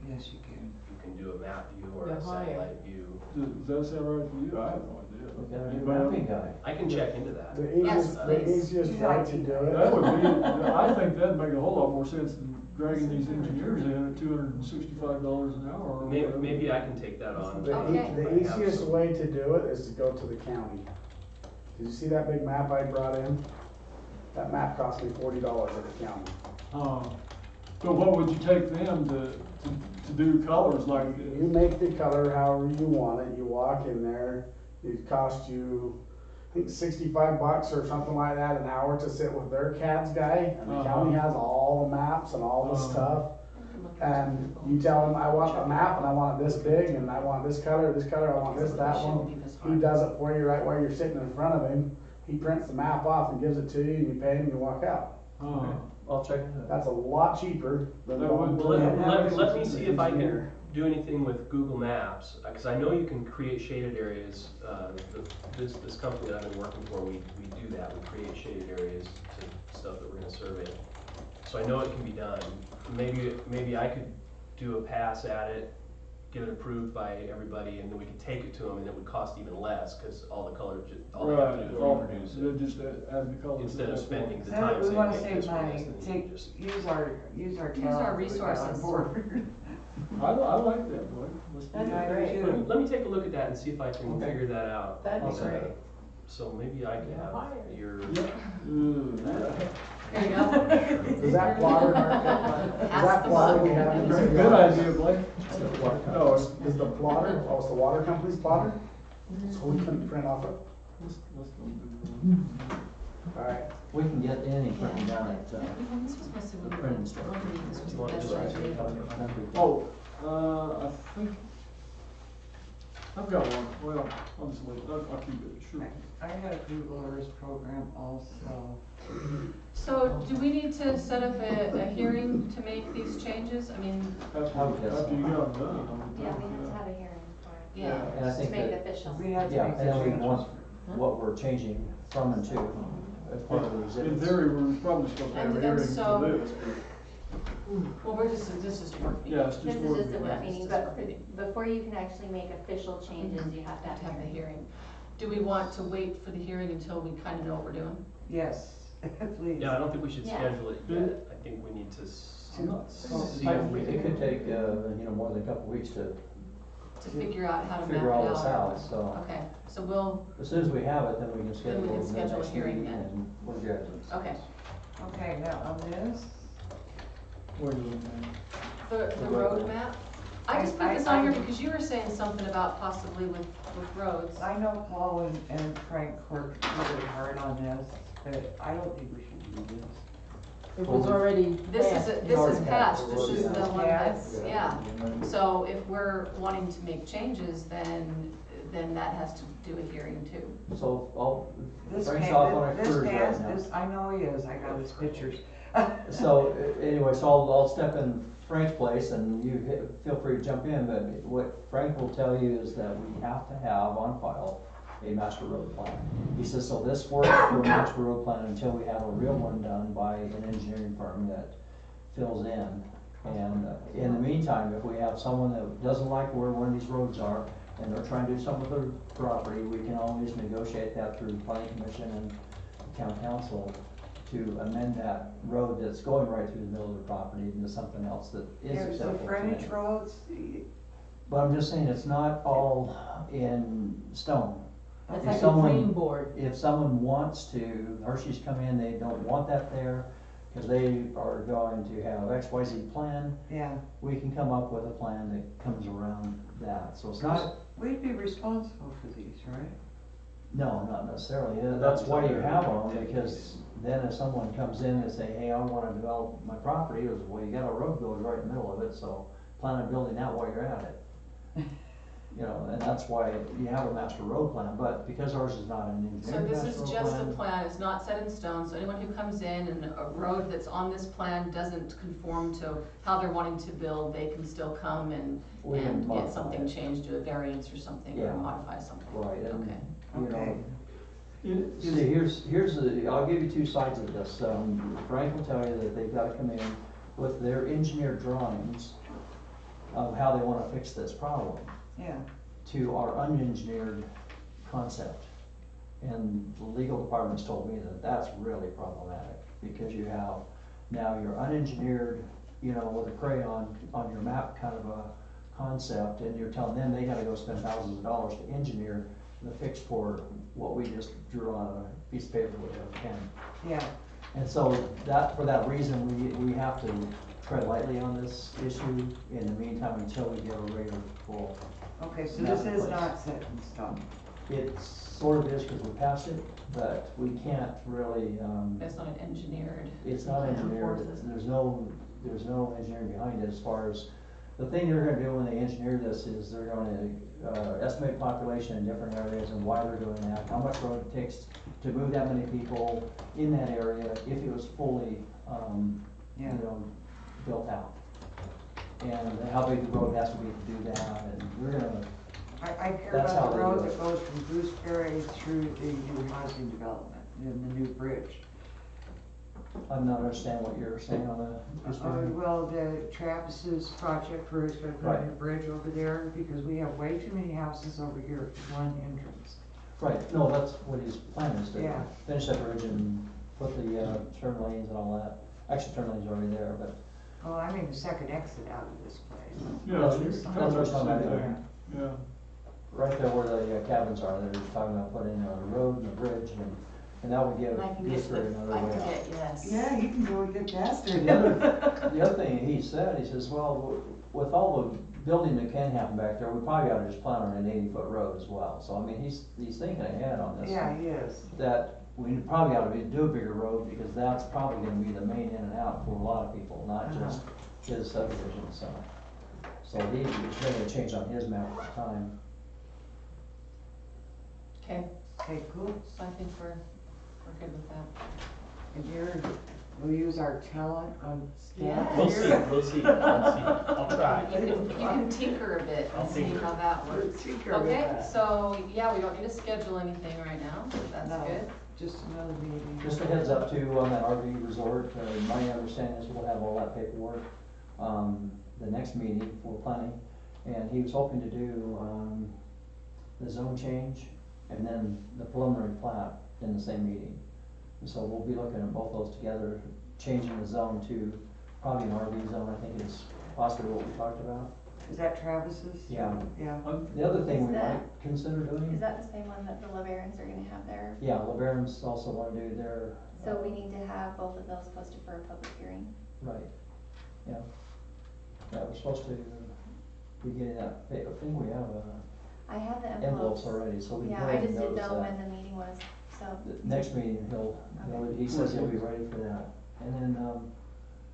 Yes, you can.
you can do a map view or
Yeah,
a
higher.
satellite view.
Does that sound right to you? I have no idea.
We got a new
Anybody else?
mapping guy.
I can check into that.
The
Yes,
easiest,
please.
the easiest way to do it.
That would be, I think that'd make a whole lot more sense than dragging these engineers in at $265 an hour or
Maybe,
whatever.
maybe I can take that on.
Okay.
The easiest way to do it is to go to the county. Did you see that big map I brought in? That map cost me $40 at the county.
But what would you take them to do colors like this?
You make the color however you want it, you walk in there, it costs you, I think $65 or something like that an hour to sit with their CADS guy, and the county has all the maps and all the stuff. And you tell them, I want a map and I want it this big, and I want this color, I want this, that one. He does it for you right while you're sitting in front of him. He prints the map off and gives it to you, and you pay him and you walk out.
I'll check into that.
That's a lot cheaper than
That
going
would-
to
Well,
an
let me see if I can
engineer.
do anything with Google Maps, because I know you can create shaded areas. This company that I've been working for, we do that, we create shaded areas to stuff that we're gonna survey. So I know it can be done. Maybe I could do a pass at it, get it approved by everybody, and then we could take it to them, and it would cost even less, because all the color, all they have to do is reproduce it.
They're just adding the colors.
Instead of spending the
Then
time
we
saying,
wanna
make
save
this one,
money,
this, then you
take,
just.
use our
Use our
talent that we got on
resources.
board.
I like that, Blake. Let's do
That'd be
that.
great.
Let me take a look at that and see if I can
Okay.
figure that out.
That'd be
Uh,
great.
So maybe I can have
Hire.
your,
Yeah.
There you go.
Is that plotter, is that plotter we have in
Good
the
good idea, Blake.
No, is the plotter, oh, it's the water company's plotter? So we couldn't print off it?
Let's don't do
Alright,
We can get any printing done at,
This was supposed to be.
printing store.
This was
You want
the
to
best
do
idea.
that. Oh, I think, I've got one, well, I'll just wait, I'll keep it, sure.
I had a Google Earth program also.
So do we need to set up a hearing to make these changes? I mean,
After
I would guess
after you
so.
got them done. I would
Yeah,
think,
we have to have a hearing for it,
yeah.
And I
to
think
make it
that,
official.
We had to
yeah,
make the
and then we
changes.
want what we're changing from and to as part of the
In
exhibits.
theory, we're probably supposed to have a
And
hearing
so-
for this,
Well, this is work
but, yeah, it's
This
just
is
more.
just a
than
work
that.
meeting,
Just
but
work meeting.
before you can actually make official changes, you have to
Have to
have
have
a
the
hearing.
hearing. Do we want to wait for the hearing until we kind of know what we're doing?
Yes, please.
yeah, I don't think we should
Yeah.
schedule it yet. I think we need to
I'm not-
see if we
It
can.
could take, more than a couple weeks to
To figure out how to map it
figure all this
out?
out, so.
Okay, so we'll,
As soon as we have it, then we can schedule
we can
the
schedule a
next
hearing
meeting
then.
and we're good.
okay.
Okay, now on this,
What are you looking at?
The roadmap, I just put this on here because you were saying something about possibly with roads.
I know Paul and Frank worked really hard on this, but I don't think we should do this.
It was already
This
passed.
is passed, this is the one
Yeah.
that's, yeah. So if we're wanting to make changes, then that has to do a hearing too.
So
This
Frank's off on a
this
cruise right
passed,
now.
this, I know he is, I got his pictures.
So, anyway, so I'll step in Frank's place and you feel free to jump in, but what Frank will tell you is that we have to have on file a master road plan. He says, so this works for a master road plan until we have a real one done by an engineering firm that fills in. And in the meantime, if we have someone that doesn't like where one of these roads are, and they're trying to do something with their property, we can always negotiate that through the planning commission and town council to amend that road that's going right through the middle of the property into something else that is
There's the
acceptable to
frontage
them.
roads,
But I'm just saying, it's not all in stone.
That's
If
like a
someone-
dream board.
If someone wants to, Hershey's come in, they don't want that there, cause they are going to have XYZ plan,
Yeah,
we can come up with a plan that comes around that, so it's not,
we'd be responsible for these, right?
no, not necessarily, that's why you have them, because then if someone comes in and say, hey, I wanna develop my property, it was, well, you got a road goes right in the middle of it, so plan on building that while you're at it. You know, and that's why you have a master road plan, but because ours is not an
So
engineered
this
master
is
road
just a
plan.
plan, it's not set in stone, so anyone who comes in and a road that's on this plan doesn't conform to how they're wanting to build, they can still come and
We can
get
modify
something
it.
changed, do a variance or something,
Yeah.
or modify something.
Right, and,
Okay.
you know,
It-
see, here's the, I'll give you two sides of this. Frank will tell you that they've gotta come in with their engineered drawings of how they wanna fix this problem
Yeah,
to our unengineered concept. And the legal department's told me that that's really problematic, because you have now your unengineered, you know, with a crayon on your map kind of a concept, and you're telling them they gotta go spend thousands of dollars to engineer the fix for what we just drew on a piece of paper with a pen.
yeah,
And so that, for that reason, we have to tread lightly on this issue in the meantime until we get a regular full.
okay, so
That's
this
the
is
place.
not set in stone.
It sort of is because we passed it, but we can't really,
It's not an engineered.
it's not
plan
engineered,
for this.
there's no engineering behind it as far as, the thing they're gonna do when they engineer this is they're gonna, estimate population in different areas and why they're doing that, how much road it takes to move that many people in that area if it was fully, you
Yeah.
know, built out. And how big the road has to be to do that, and we're gonna,
I care
That's how
about the
they
road
do it.
that goes from Gooseberry through the new housing development and the new bridge.
I'm not understanding what you're saying on the.
Well, the Travis's project where he's gonna put in a bridge over there, because we have way too many houses over here at one entrance.
Right, no, that's what his plan is to
Yeah.
finish that bridge and put the, turn lanes and all that. Actually, turn lanes are already there, but.
Oh, I mean the second exit out of this place.
Yeah,
That's-
you
that's
can
what I was
tell
talking
us
about.
that. Yeah,
Right there where the cabins are, they're talking about putting a road and a bridge, and that would give
And I can get
Gooseberry
the,
another
I
way
can
out.
get, yes.
Yeah, you can go a good faster.
The other thing he said, he says, well, with all the building that can happen back there, we probably ought to just plan on an 80-foot road as well. So, I mean, he's thinking ahead on this.
Yeah, he is.
That we probably ought to do a bigger road, because that's probably gonna be the main in and out for a lot of people, not just his subdivision, so. So he's making a change on his map at the time.
Okay,
Okay, cool.
so I think we're good with that.
And we'll use our talent on staff
Yes.
We'll see,
here.
we'll see, we'll see. I'll try.
You can tinker a bit
I'll
and see
tinker.
how that works.
Tinker with
Okay,
that.
so, yeah, we don't need to schedule anything right now, that's
No.
good.
Just another meeting.
Just a heads up too, on that RV resort, my understanding is we'll have all that paperwork, the next meeting for planning. And he was hoping to do, the zone change and then the preliminary plat in the same meeting. And so we'll be looking at both those together, changing the zone to probably an RV zone, I think is possibly what we talked about.
Is that Travis's?
Yeah.
Yeah.
The other thing we
Is that-
might consider doing.
Is that the same one that the LeBarons are gonna have there?
Yeah, LeBaron's also want to do their.
So we need to have both of those posted for a public hearing.
Right, yeah. Yeah, we're supposed to be getting that, I think we have,
I have the
envelopes
envelopes.
already, so we can
Yeah,
go
I
ahead
just
and
didn't
notice
know
that.
when the meeting was, so.
The next meeting, he says he'll be ready for that. And then,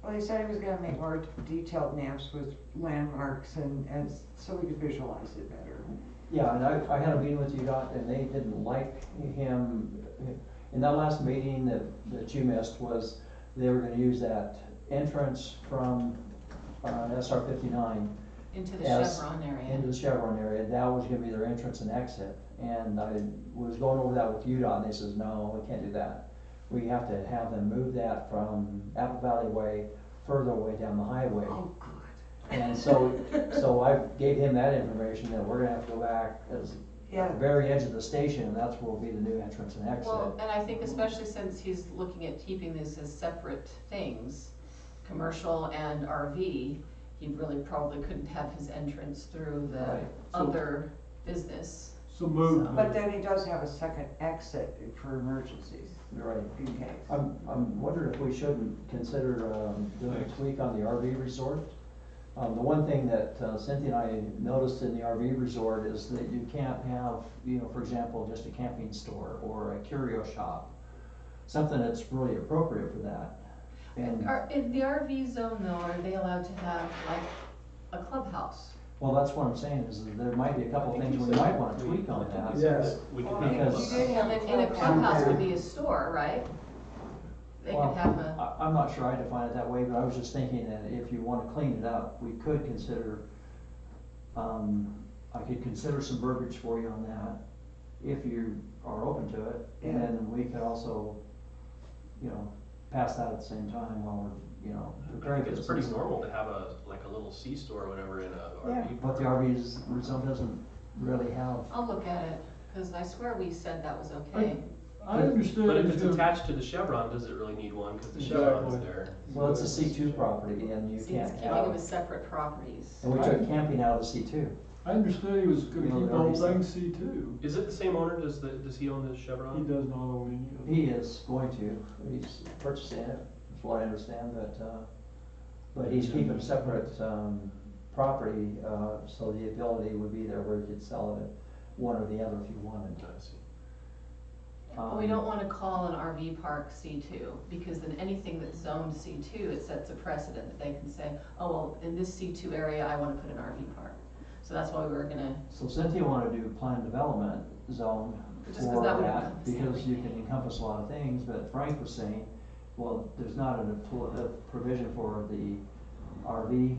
Well, he said he was gonna make more detailed maps with landmarks and so we could visualize it better.
yeah, and I had a meeting with UDOT and they didn't like him. In that last meeting that you missed was, they were gonna use that entrance from, SR 59
Into the
As-
Chevron area.
into the Chevron area, that was gonna be their entrance and exit. And I was going over that with UDOT, and they says, no, we can't do that. We have to have them move that from Apple Valley Way further away down the highway.
Oh, good.
And so I gave him that information, that we're gonna have to go back as at
Yeah,
the very edge of the station, and that's where will be the new entrance and exit.
Well, and I think especially since he's looking at keeping this as separate things, commercial and RV, he really probably couldn't have his entrance through the
Right.
other business.
So move.
But then he does have a second exit for emergencies,
Right.
in case.
I'm wondering if we shouldn't consider, doing a tweak on the RV resort. The one thing that Cynthia and I noticed in the RV resort is that you can't have, for example, just a camping store or a curio shop. Something that's really appropriate for that. And,
In the RV zone though, are they allowed to have like a clubhouse?
well, that's what I'm saying, is that there might be a couple things we might wanna tweak on that.
Yes.
We
Well,
could make
because-
a
you did have
And a clubhouse could be a store, right? They
Well,
could have a,
I'm not sure I define it that way, but I was just thinking that if you wanna clean it up, we could consider, I could consider some verbiage for you on that, if you are open to it. And
Yeah.
then we could also, pass that at the same time while we're,
I
preparing
think
for
it's
the
pretty
season.
normal to have like a little C-store or whatever in a
Yeah.
RV.
But the RV zone doesn't really have,
I'll look at it, cause I swear we said that was okay.
I understand.
But if it's
he's gonna-
attached to the Chevron, does it really need one? Cause the Chevron's
Exactly.
there.
well, it's a C2 property and you
See, it's
can't
keeping them
have,
as separate properties.
and we took camping out of the C2.
I understood he was gonna
You know,
keep the
the
whole
RV
thing
stuff.
C2.
Is it the same owner? Does he own the Chevron?
He does not own any of it.
He is going to, he's purchasing it, that's what I understand, but he's keeping separate, property, so the ability would be there where he could sell it at one or the other if you wanted.
I see.
But we don't wanna call an RV park C2, because then anything that's zoned C2, it sets a precedent that they can say, oh, well, in this C2 area, I wanna put an RV park. So that's why we were gonna,
So Cynthia wanted to do planned development zone
Just 'cause
for
that would
that,
encompass
because
everything.
you can encompass a lot of things, but Frank was saying, well, there's not a provision for the RV,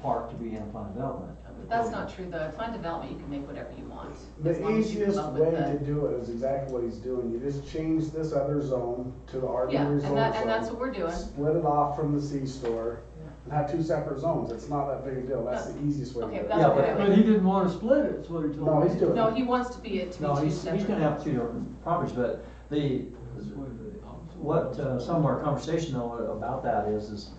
park to be in planned development.
but that's not true though, planned development, you can make whatever you want. as
The
long as you come
easiest
up with
way
the-
to do it is exactly what he's doing, you just change this other zone to the RV
Yeah,
resort
and that's
zone,
what we're doing.
split it off from the C-store, and have two separate zones, it's not that big a deal, that's the easiest way to
Okay,
do it.
that's
Yeah,
what I
But
would,
he didn't wanna split it, that's what he told me.
No, he's doing
no,
it.
he wants to be
No,
two
he's
separate.
gonna have two different properties, but what, some of our conversation though about that is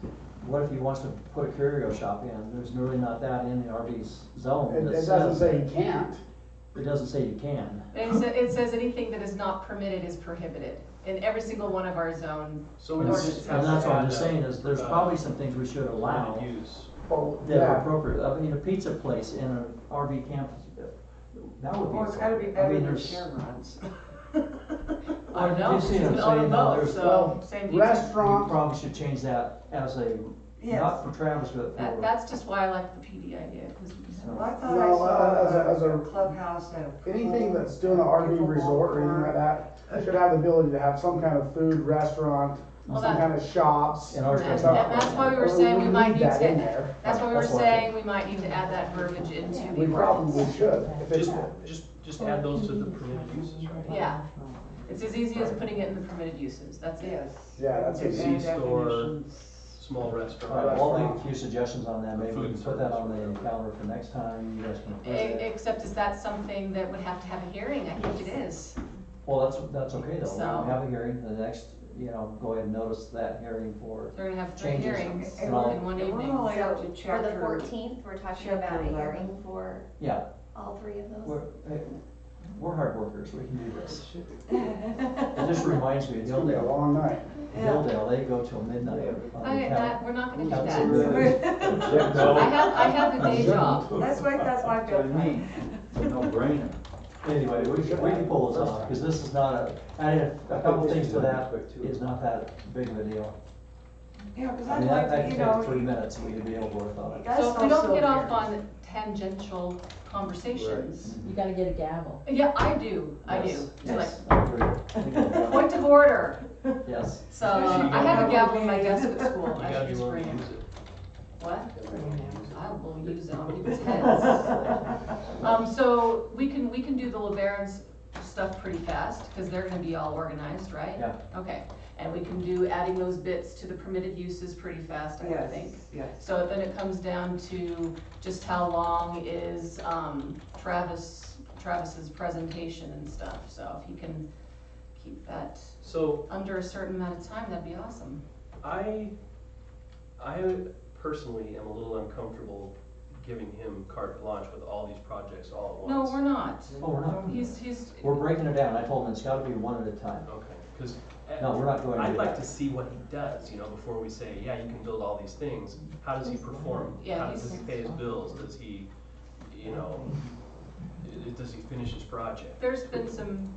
what if he wants to put a curio shop in? There's really not that in the RV zone
It
that
doesn't
says,
say he can't,
it doesn't say you can.
It says anything that is not permitted is prohibited in every single one of our zone.
So we
And
just
And
have
that's
to
what I'm
add
just
that,
saying is there's probably some things we should allow
permitted use.
oh,
that are
yeah,
appropriate. I mean, a pizza place in an RV camp, that would be.
Well, it's gotta be
appropriate. I
better
mean,
than
there's-
Chevrons.
I
Well,
know,
you see
she's
what I'm
been on
saying,
them
though,
both,
there's-
so same deal.
You
restaurant,
probably should change that as a,
Yes.
not for Travis, but for.
That's just why I like the PD idea, cause
Well, I thought
No,
I saw
as a-
a clubhouse and a
anything
pool,
that's doing an RV
pickleball
resort or anything like
court.
that, should have the ability to have some kind of food, restaurant,
Well,
some
that-
kind of shops.
And ours
And
does
stuff.
not.
that's why we were saying we might need
that in
to,
there.
that's why we were
That's why.
saying we might need to add that verbiage into
We
the
probably
ordinance.
should, if it's,
Just add those to the permitted uses, right?
Yeah, it's as easy as putting it in the permitted uses, that's it.
Yes.
yeah, that's
And
it.
C store.
definitions.
Small
All right,
restaurant.
I'll make a few suggestions on that, maybe we
Food
can put that
service.
on the calendar for next time, you guys can approve it.
Except is that something that would have to have a hearing? I think it is.
Well, that's okay though, we
So-
can have a hearing, the next, go ahead and notice that hearing for,
They're gonna have three
Changes.
hearings
And
in
we're-
one
and we're
evening.
only up to
For the
chapter.
14th, we're talking
chapter
about a
11.
hearing for
yeah,
all three of those.
we're hard workers, we can do this. It just reminds me of
It's gonna be a
Hildale,
long night.
Hildale, they go till midnight. on the count-
We're not gonna do
count
that.
cigarettes.
I have a day job.
That's my bedtime.
No brainer.
Anyway, we can pull this off, because this is not a couple things to that is not that big of a deal.
Yeah, cause
I
I'd
mean,
like
that
to,
could take 3 minutes, and we'd be able to work on it.
So if we don't get off on tangential conversations.
You gotta get a gavel.
Yeah, I do.
Yes,
It's like,
yes, I agree.
point of order.
Yes.
So, I have a gavel in my desk at school.
You
I
gotta
should
be
just
willing
bring
to
it.
use it.
What? I will use it on people's heads. So we can do the LeBaron's stuff pretty fast, because they're gonna be all organized, right?
Yeah.
Okay, and we can do adding those bits to the permitted uses pretty fast, I would
Yes,
think.
yes.
So then it comes down to just how long is, Travis's presentation and stuff, so if you can keep that
So
under a certain amount of time, that'd be awesome.
I personally am a little uncomfortable giving him carte blanche with all these projects all at
No,
once.
we're not.
Oh, we're not.
He's,
We're breaking it down. I told him it's gotta be one at a time.
Okay, because
No, we're not going to
I'd
do
like
that.
to see what he does, you know, before we say, yeah, you can build all these things. How does he perform?
Yeah,
How does
he's-
he pay his bills? Does he, you know, does he finish his project?
there's been some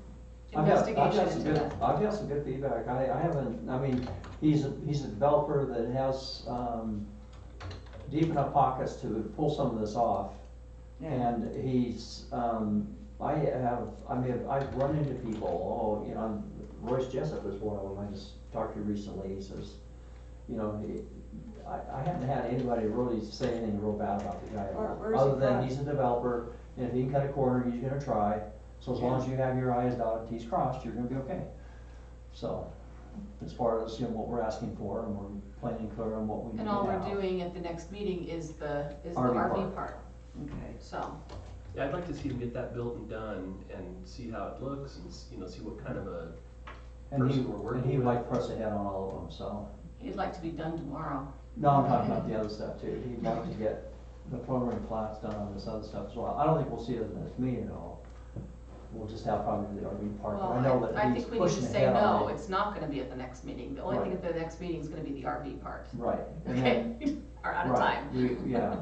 I've got
investigation
some
into
good,
that.
I've got some good feedback. I haven't, I mean, he's a developer that has, deep enough pockets to pull some of this off.
Yeah.
And he's, I've run into people, oh, you know, Royce Jessup is one of them, I just talked to recently, he says, you know, I haven't had anybody really say anything real bad about the guy at all.
Where's he
Other than
from?
he's a developer, and if he can cut a corner, he's gonna try, so as long as you have your I's dotted, T's crossed, you're gonna be okay. So, as far as, you know, what we're asking for, and we're plain and clear on what we need to
And
have.
all we're doing at the next meeting is the
RV
RV
park.
part,
Okay.
so.
Yeah, I'd like to see him get that built and done and see how it looks and, you know, see what kind of a
And he,
person we're working
and he'd
with.
like to press ahead on all of them, so.
He'd like to be done tomorrow.
No, I'm talking about the other stuff too. He'd like to get the preliminary plats done on this other stuff as well. I don't think we'll see it at the next meeting at all. We'll just have probably the RV park.
Well,
I know
I
that he's
think we need to
pushing
say
ahead on
no,
it.
it's not gonna be at the next meeting. The only thing
Right.
at the next meeting is gonna be the RV part.
Right. And
Okay,
then,
or out of
right,
time.
yeah.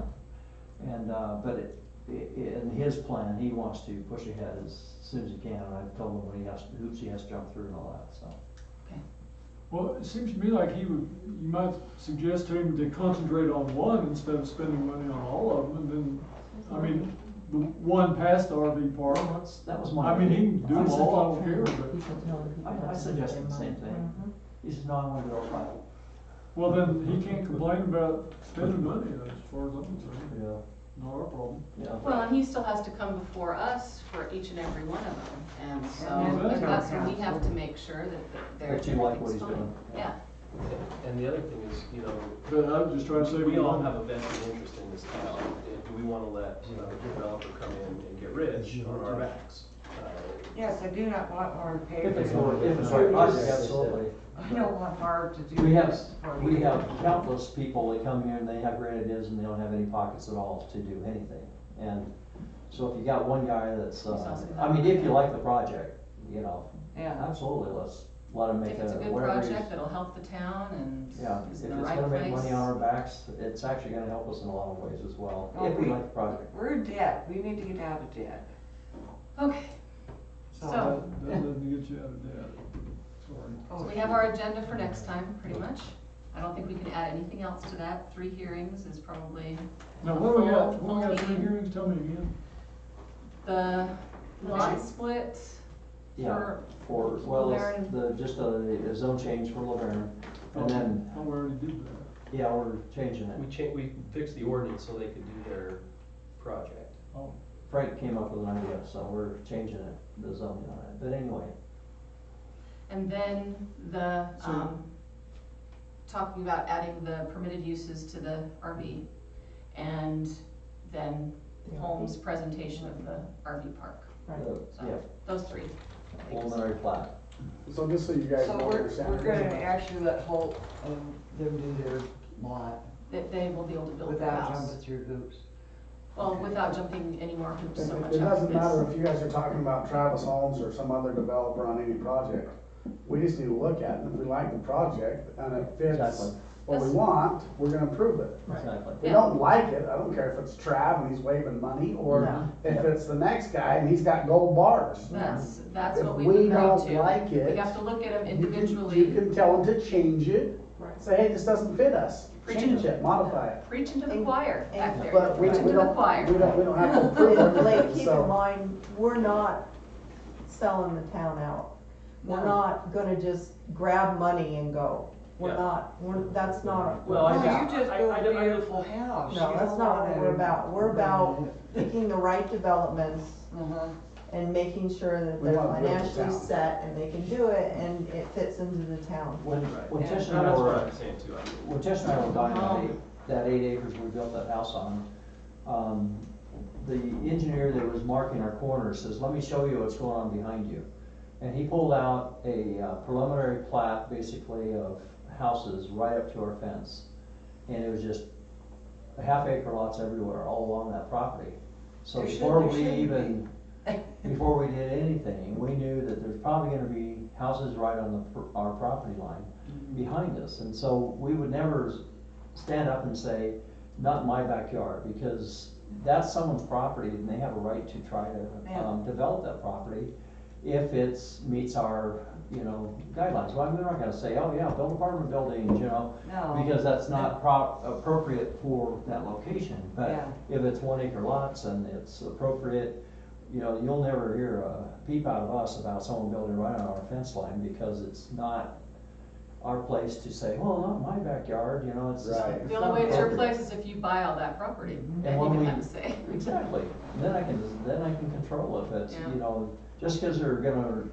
And, but in his plan, he wants to push ahead as soon as he can. And I've told him what he has, hoops he has to jump through and all that, so.
Well, it seems to me like you might suggest to him to concentrate on one instead of spending money on all of them, and then, I mean, the one past the RV park.
Well, that was my.
I mean, he can do them
I
all, I
said-
don't care, but,
I suggested the same thing. He said, no, I wanna do all five.
well, then he can't complain about spending money, as far as I'm concerned,
Yeah.
not our problem.
Yeah.
Well, and he still has to come before us for each and every one of them, and so,
And
then
that's when we
council.
have to make sure that they're.
That you like what
everything's
he's
fine.
doing.
Yeah,
And the other thing is, you know,
But I'm just trying to say.
we all have a vested interest in this town. Do we wanna let, you know, a developer come in and get rich on our backs?
Yes, I do not want Mark to pay
If
for
it's
it.
the right project, absolutely.
I don't want Mark to do
We have,
this for me.
we have countless people that come here and they have great ideas and they don't have any pockets at all to do anything. And so if you got one guy that's, I mean, if you like the project, you know,
Yeah.
absolutely, let's let him make
if it's a good
whatever he's.
project that'll help the town and
Yeah, if
is
it's
in the right
gonna make
place.
money on our backs, it's actually gonna help us in a lot of ways as well,
Oh,
if we like the project.
We're in debt, we need to get out of debt.
Okay,
So,
So-
That doesn't get you out of debt, sorry.
so we have our agenda for next time, pretty much. I don't think we can add anything else to that. 3 hearings is probably
Now, what do we got,
full
what do we got, 3
meeting.
hearings, tell me again.
The lot split
Yeah,
for
for, well, it's
Laverne.
just a zone change for Laverne, and then,
Oh, we already did that.
yeah, we're changing it.
We fixed the ordinance so they could do their project.
Oh,
Frank came up with an idea, so we're changing it, the zoning on it, but anyway.
And then the,
So-
talking about adding the permitted uses to the RV. And then Holmes' presentation of the RV park.
Right.
So,
Yeah,
those 3. I think is-
preliminary plat.
So just so you guys
so
know what
we're
you're saying.
gonna actually let Holt, them do their lot
That they will be able to build their
without
house.
jumping through hoops.
Well, without jumping any more hoops so much.
It doesn't
It's-
matter if you guys are talking about Travis Holmes or some other developer on any project. We just need to look at it, and if we like the project and it fits
Exactly.
what we
Yes.
want, we're gonna approve it.
Exactly.
If we
Yeah.
don't like it, I don't care if it's Trav and he's waving money, or
No.
if it's the next guy and he's got gold bars.
That's
If
what
we
we've agreed
don't
to.
like it,
We have to look at them
You can
individually,
tell them to change it,
Right.
say, hey, this doesn't fit us,
Preaching
change
to-
it, modify it.
preaching to the choir back there,
But we
preaching to the
don't,
choir.
we don't have to approve
Blake,
everything,
keep in
so.
mind, we're not selling the town out. We're
No.
not gonna just grab money and go.
Yeah.
That's not.
Well, I
No,
just-
you just
I-
build
I
a
don't- I don't-
beautiful house.
No,
You
that's
don't
not what
wanna-
we're about. We're about picking the right developments
Uh-huh.
and making sure that
We
they're
wanna build the
financially
town.
set and they can do it and it fits into the town.
When
Yeah.
Tish
No,
and I
that's what
were,
I'm saying too. I mean,
when Tish and I were buying that 8 acres we built that house on, the engineer that was marking our corners says, let me show you what's going on behind you. And he pulled out a preliminary plat, basically, of houses right up to our fence. And it was just half-acre lots everywhere, all along that property. So
There should-
before
there
we
shouldn't
even, before we did anything, we knew that there's probably gonna be houses right on our property line behind us. And so we would never stand up and say, not in my backyard, because that's someone's property and they have a right to try to,
Yeah.
develop that property if it's, meets our, guidelines. Well, we're not gonna say, oh yeah, build apartment buildings,
No.
because that's not appropriate for that location. But
Yeah.
if it's 1 acre lots and it's appropriate, you'll never hear a peep out of us about someone building right on our fence line, because it's not our place to say, well, not my backyard, it's.
Right.
it's
The
not
only way it's your
appropriate.
place is if you buy all that property,
And
then you
when
can
we-
have a say.
Exactly, then I can control if it's,
Yeah.
just because they're gonna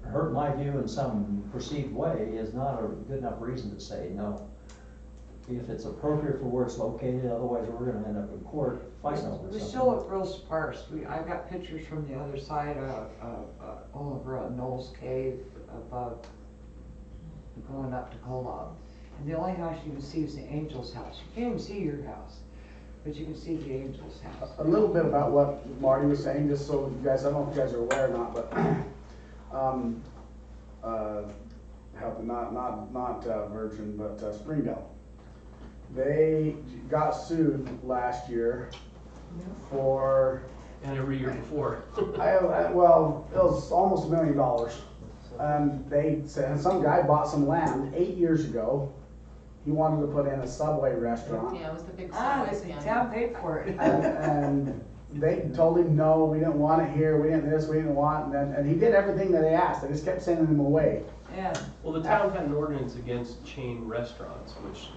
hurt my view in some perceived way is not a good enough reason to say no. If it's appropriate for where it's located, otherwise we're gonna end up in court fighting over something.
We still look real sparse. I've got pictures from the other side over at Knowles Cave above, going up to Kolob. And the only house you can see is the Angel's house. You can't even see your house, but you can see the Angel's house.
A little bit about what Marty was saying, just so you guys, I don't know if you guys are aware or not, but, not Virgin, but Springdale. They got sued last year for,
And every year before.
well, it was almost $1 million. And they said, some guy bought some land 8 years ago. He wanted to put in a Subway restaurant.
Yeah, it was the big
Ah,
Subway
the
scandal.
town paid for it.
And they told him, no, we didn't want it here, we didn't this, we didn't want, and he did everything that they asked, they just kept sending him away.
Yeah.
Well, the town had an ordinance against chain restaurants, which,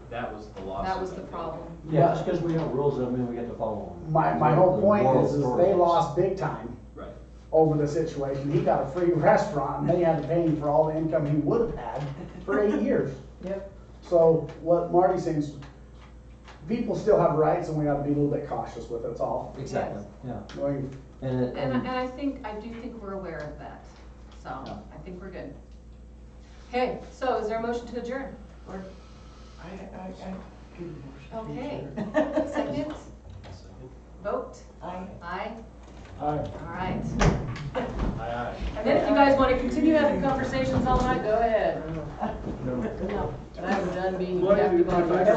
that was the lawsuit.
That was the problem.
Yeah, just because we have rules doesn't mean we get to follow them.
My whole
The
point
moral
is they
authorities.
lost big time
Right.
over the situation. He got a free restaurant, and they had to pay him for all the income he would have had for 8 years.
Yep.
So what Marty's saying is, people still have rights, and we gotta be a little bit cautious with it, that's all.
Exactly, yeah.
Going,
And it,
And I do think we're aware of that, so
Yeah.
I think we're good. Okay, so is there a motion to adjourn?
I do the motion.
Okay, second, vote?
Aye.
Aye,
Aye.
all right.
Aye, aye.
And then if you guys wanna continue having conversations all night, go ahead.
No, but I'm done being
What
captive
if I-
audience.